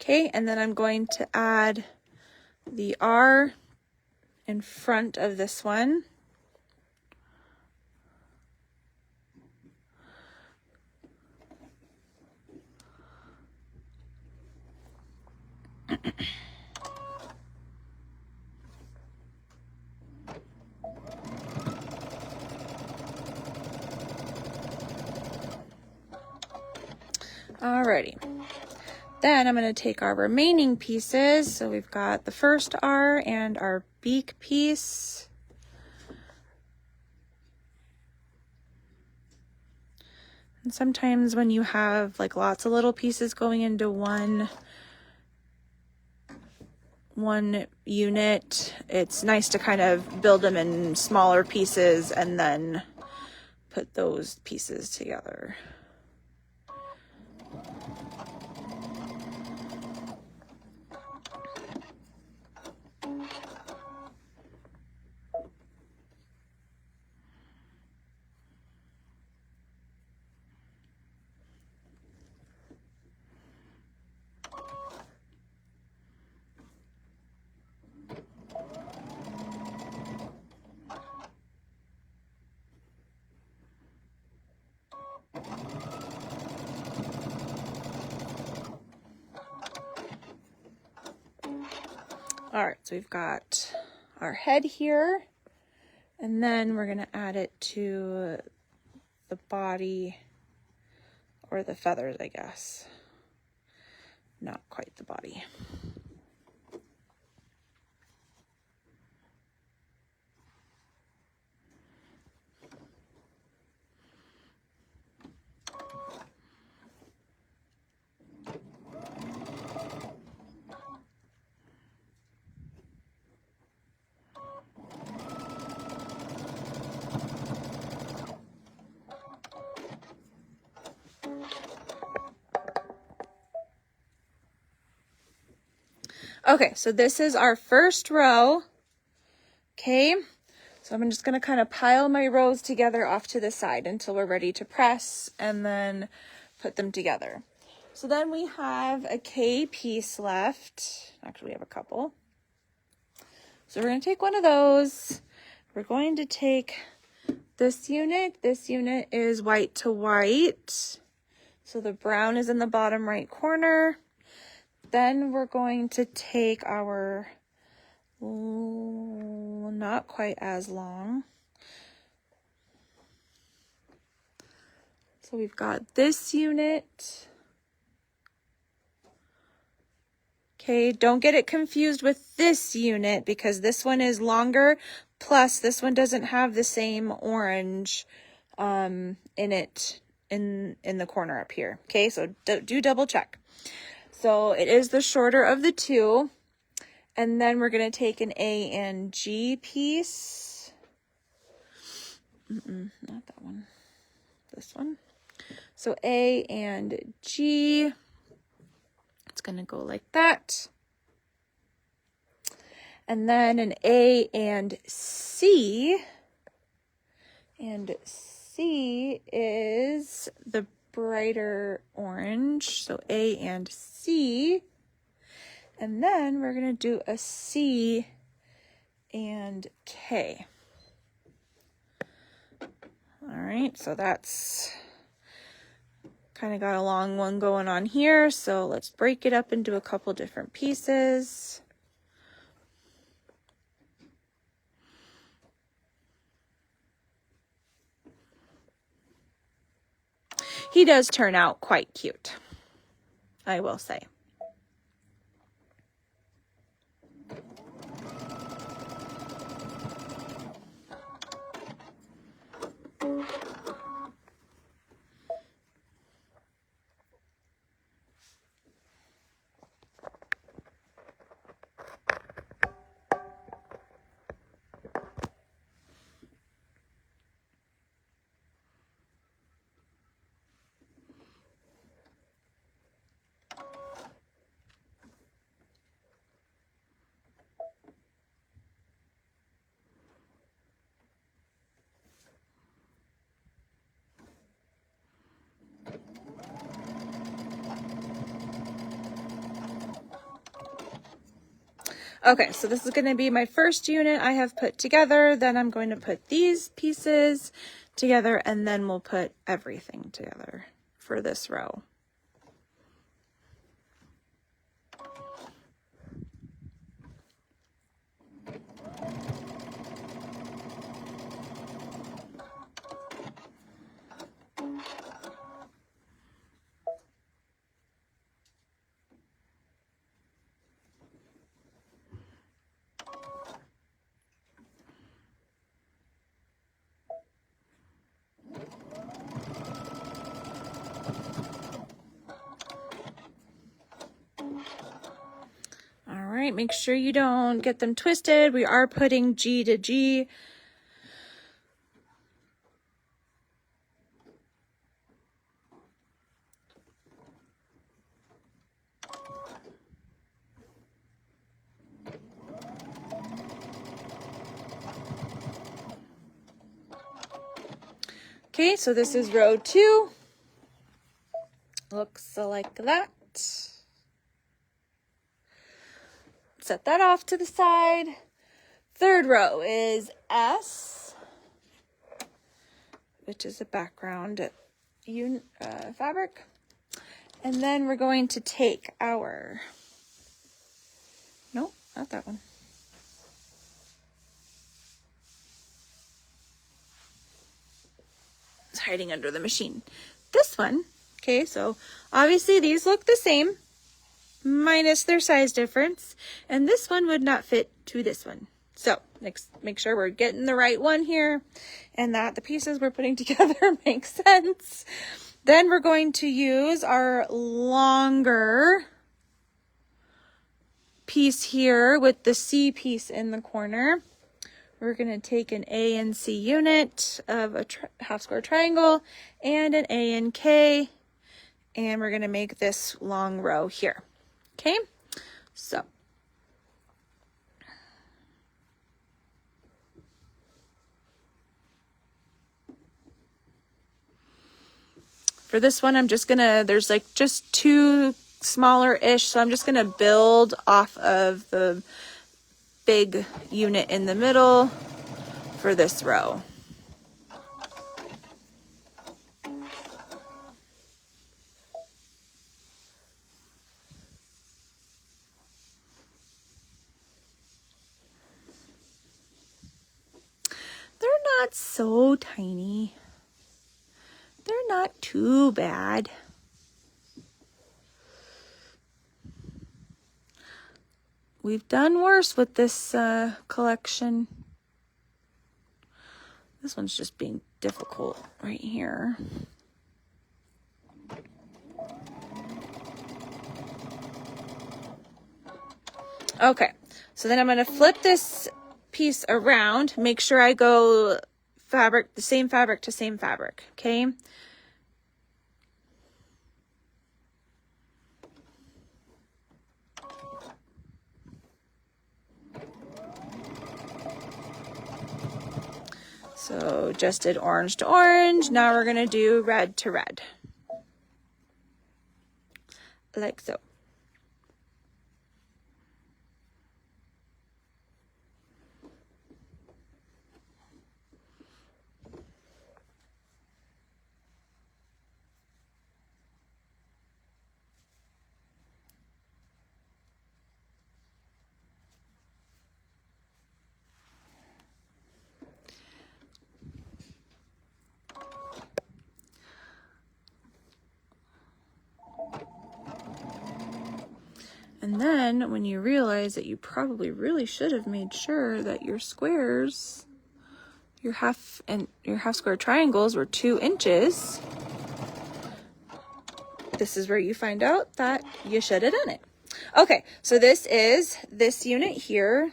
S1: Okay, and then I'm going to add the R in front of this one. Alrighty. Then I'm going to take our remaining pieces. So we've got the first R and our beak piece. And sometimes when you have like lots of little pieces going into one unit, it's nice to kind of build them in smaller pieces and then put those pieces together. All right, so we've got our head here, and then we're gonna add it to the body, or the feathers, I guess. Not quite the body. Okay, so this is our first row. Okay, so I'm just going to kind of pile my rows together off to the side until we're ready to press and then put them together. So then we have a K piece left. Actually, we have a couple. So we're going to take one of those. We're going to take this unit. This unit is white to white. So the brown is in the bottom right corner. Then we're going to take our, not quite as long. So we've got this unit. Okay, don't get it confused with this unit because this one is longer, plus this one doesn't have the same orange in it in the corner up here. Okay, so do double check. So it is the shorter of the two. And then we're going to take an A and G piece. Not that one. This one. So A and G. It's going to go like that. And then an A and C. And C is the brighter orange, so A and C, and then we're going to do a C and K. All right, so that's kind of got a long one going on here, so let's break it up into a couple different pieces. He does turn out quite cute, I will say. Okay, so this is going to be my first unit I have put together. Then I'm going to put these pieces together, and then we'll put everything together for this row. All right, make sure you don't get them twisted. We are putting G to G. Okay, so this is row 2. Looks like that. Set that off to the side. Third row is S, which is a background fabric. And then we're going to take our, nope, not that one. It's hiding under the machine. This one, okay, so obviously these look the same, minus their size difference. And this one would not fit to this one. So make sure we're getting the right one here and that the pieces we're putting together make sense. Then we're going to use our longer piece here with the C piece in the corner. We're going to take an A and C unit of a half square triangle and an A and K, and we're going to make this long row here. Okay, so for this one, I'm just gonna, there's like just 2 smaller-ish, so I'm just gonna build off of the big unit in the middle for this row. They're not so tiny. They're not too bad. We've done worse with this collection. This one's just being difficult right here. Okay, so then I'm going to flip this piece around, make sure I go fabric, the same fabric to same fabric, okay? So just did orange to orange. Now we're going to do red to red. Like so. And then when you realize that you probably really should have made sure that your squares, your half square triangles were 2 inches, this is where you find out that you should have done it. Okay, so this is this unit here.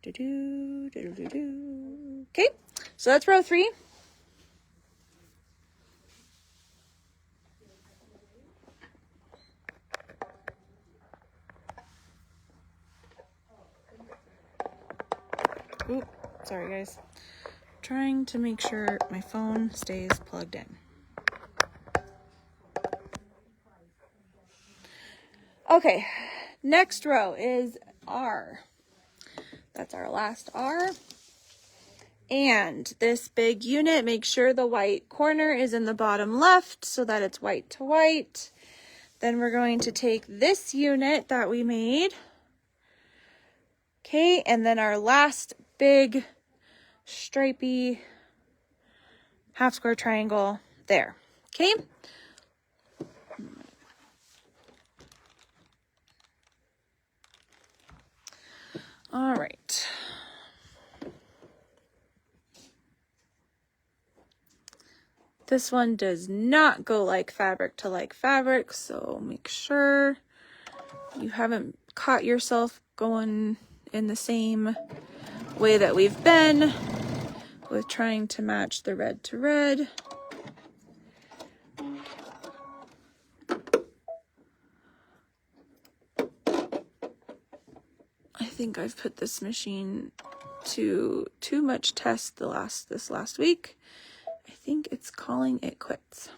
S1: Okay, so that's row 3. Oop, sorry guys. Trying to make sure my phone stays plugged in. Okay, next row is R. That's our last R. And this big unit, make sure the white corner is in the bottom left so that it's white to white. Then we're going to take this unit that we made. Okay, and then our last big stripy half square triangle there. Okay. All right. This one does not go like fabric to like fabric, so make sure you haven't caught yourself going in the same way that we've been with trying to match the red to red. I think I've put this machine to too much test this last week. I think it's calling it quits.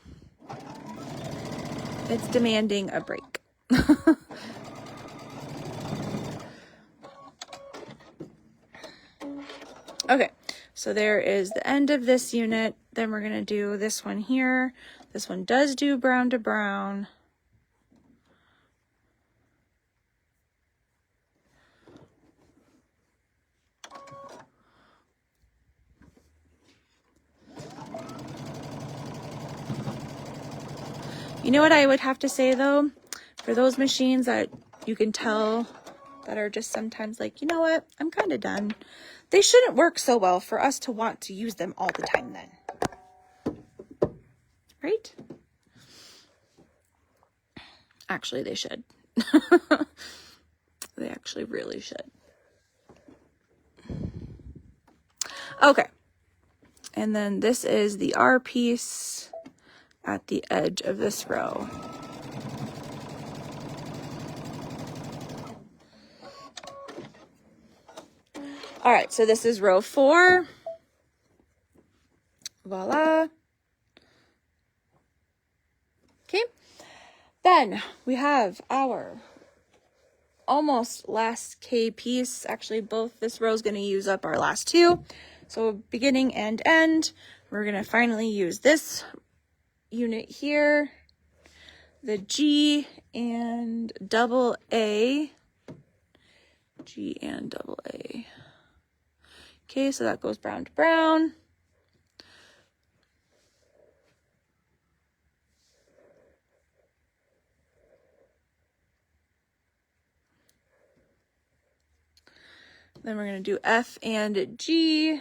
S1: It's demanding a break. Okay, so there is the end of this unit. Then we're going to do this one here. This one does do brown to brown. You know what I would have to say though, for those machines that you can tell that are just sometimes like, you know what, I'm kind of done. They shouldn't work so well for us to want to use them all the time then. Right? Actually, they should. They actually really should. Okay. And then this is the R piece at the edge of this row. All right, so this is row 4. Voila. Okay. Then we have our almost last K piece. Actually, both this row is going to use up our last 2. So beginning and end, we're going to finally use this unit here, the G and double A. G and double A. Okay, so that goes brown to brown. Then we're going to do F and G,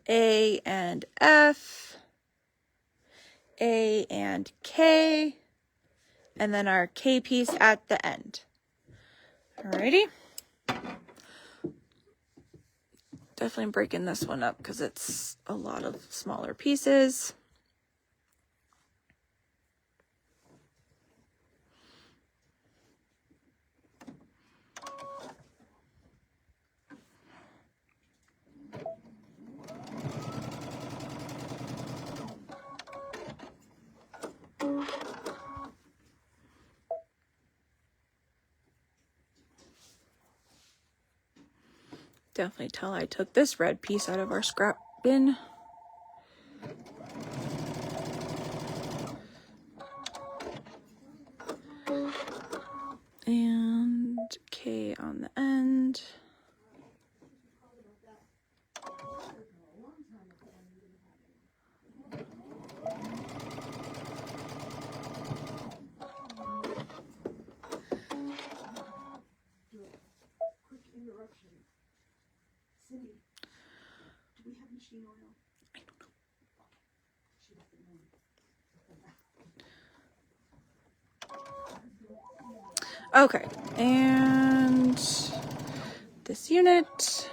S1: A and F, A and K, and then our K piece at the end. Alrighty. Definitely breaking this one up because it's a lot of smaller pieces. Definitely tell I took this red piece out of our scrap bin. And K on the end. I don't know. Okay, and this unit.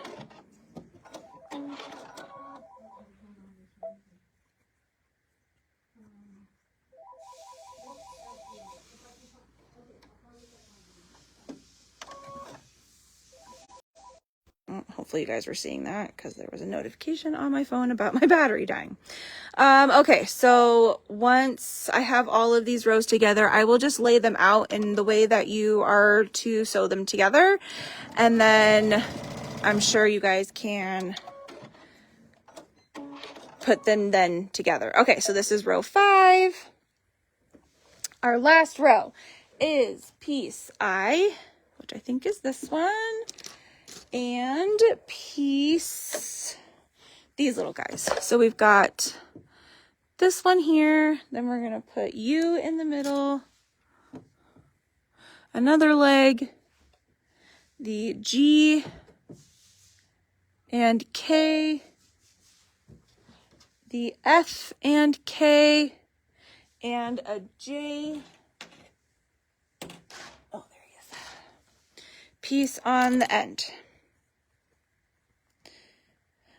S1: Hopefully you guys were seeing that because there was a notification on my phone about my battery dying. Okay, so once I have all of these rows together, I will just lay them out in the way that you are to sew them together. And then I'm sure you guys can put them then together. Okay, so this is row 5. Our last row is piece I, which I think is this one. And piece, these little guys. So we've got this one here, then we're going to put U in the middle, another leg, the G and K, the F and K, and a J. Oh, there he is. Piece on the end.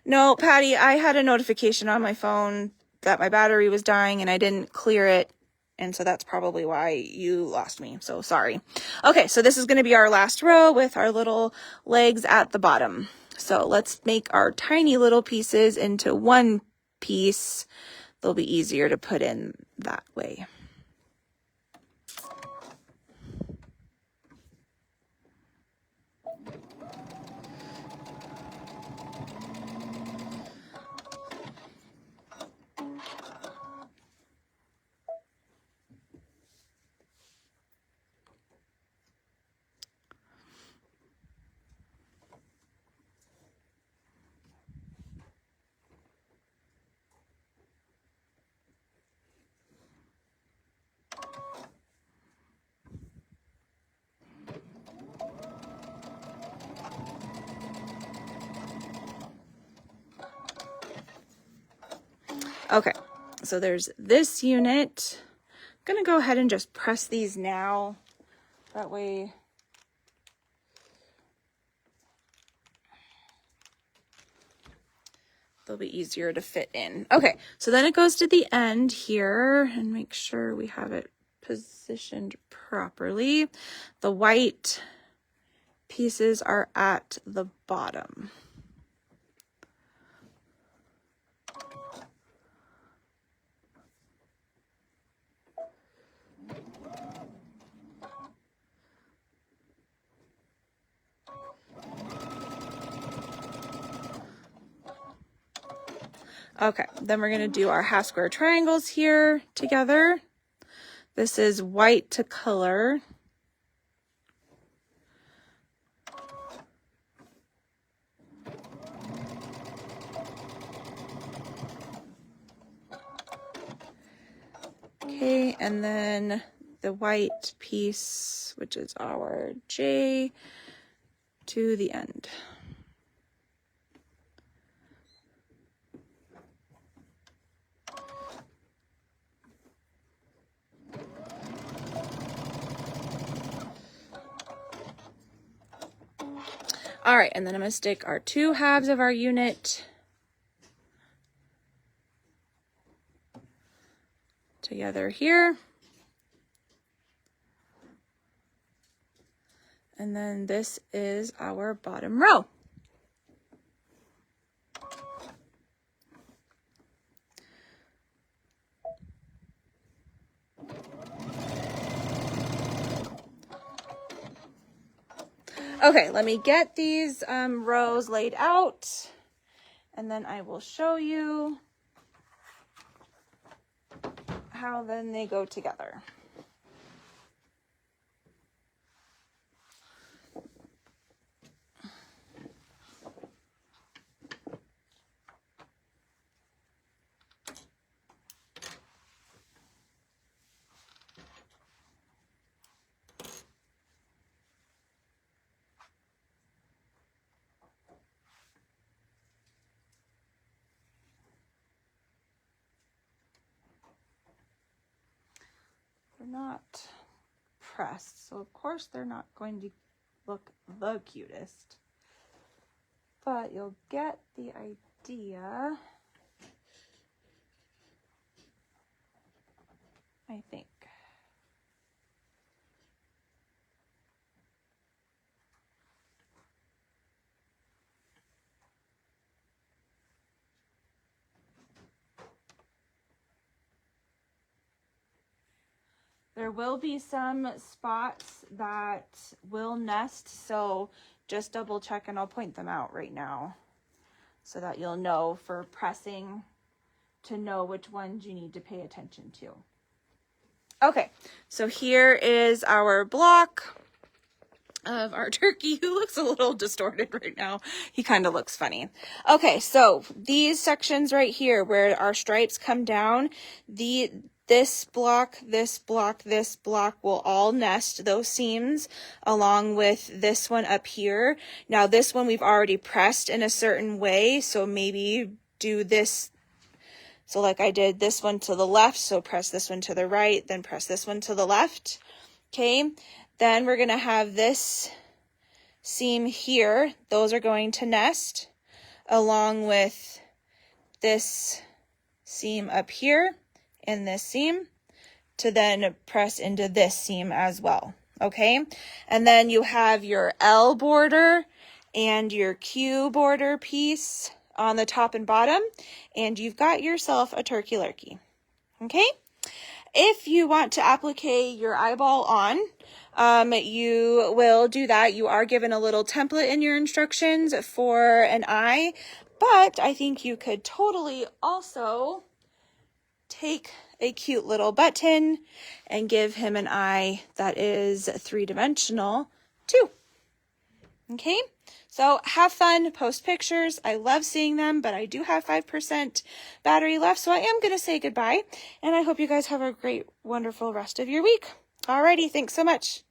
S1: No, Patty, I had a notification on my phone that my battery was dying and I didn't clear it. And so that's probably why you lost me. So sorry. Okay, so this is going to be our last row with our little legs at the bottom. So let's make our tiny little pieces into one piece. They'll be easier to put in that way. Okay, so there's this unit. I'm gonna go ahead and just press these now. That way they'll be easier to fit in. Okay, so then it goes to the end here, and make sure we have it positioned properly. The white pieces are at the bottom. Okay, then we're going to do our half square triangles here together. This is white to color. Okay, and then the white piece, which is our J, to the end. All right, and then I'm going to stick our two halves of our unit together here. And then this is our bottom row. Okay, let me get these rows laid out, and then I will show you how then they go together. They're not pressed, so of course they're not going to look the cutest, but you'll get the idea, I think. There will be some spots that will nest, so just double check, and I'll point them out right now so that you'll know for pressing to know which ones you need to pay attention to. Okay, so here is our block of our turkey, who looks a little distorted right now. He kind of looks funny. Okay, so these sections right here where our stripes come down, this block, this block, this block will all nest those seams along with this one up here. Now this one we've already pressed in a certain way, so maybe do this. So like I did this one to the left, so press this one to the right, then press this one to the left. Okay, then we're going to have this seam here. Those are going to nest along with this seam up here and this seam to then press into this seam as well. Okay, and then you have your L border and your Q border piece on the top and bottom, and you've got yourself a turkey lurkey. Okay? If you want to applique your eyeball on, you will do that. You are given a little template in your instructions for an eye, but I think you could totally also take a cute little button and give him an eye that is three-dimensional too. Okay, so have fun, post pictures. I love seeing them, but I do have 5% battery left, so I am going to say goodbye, and I hope you guys have a great, wonderful rest of your week. Alrighty, thanks so much.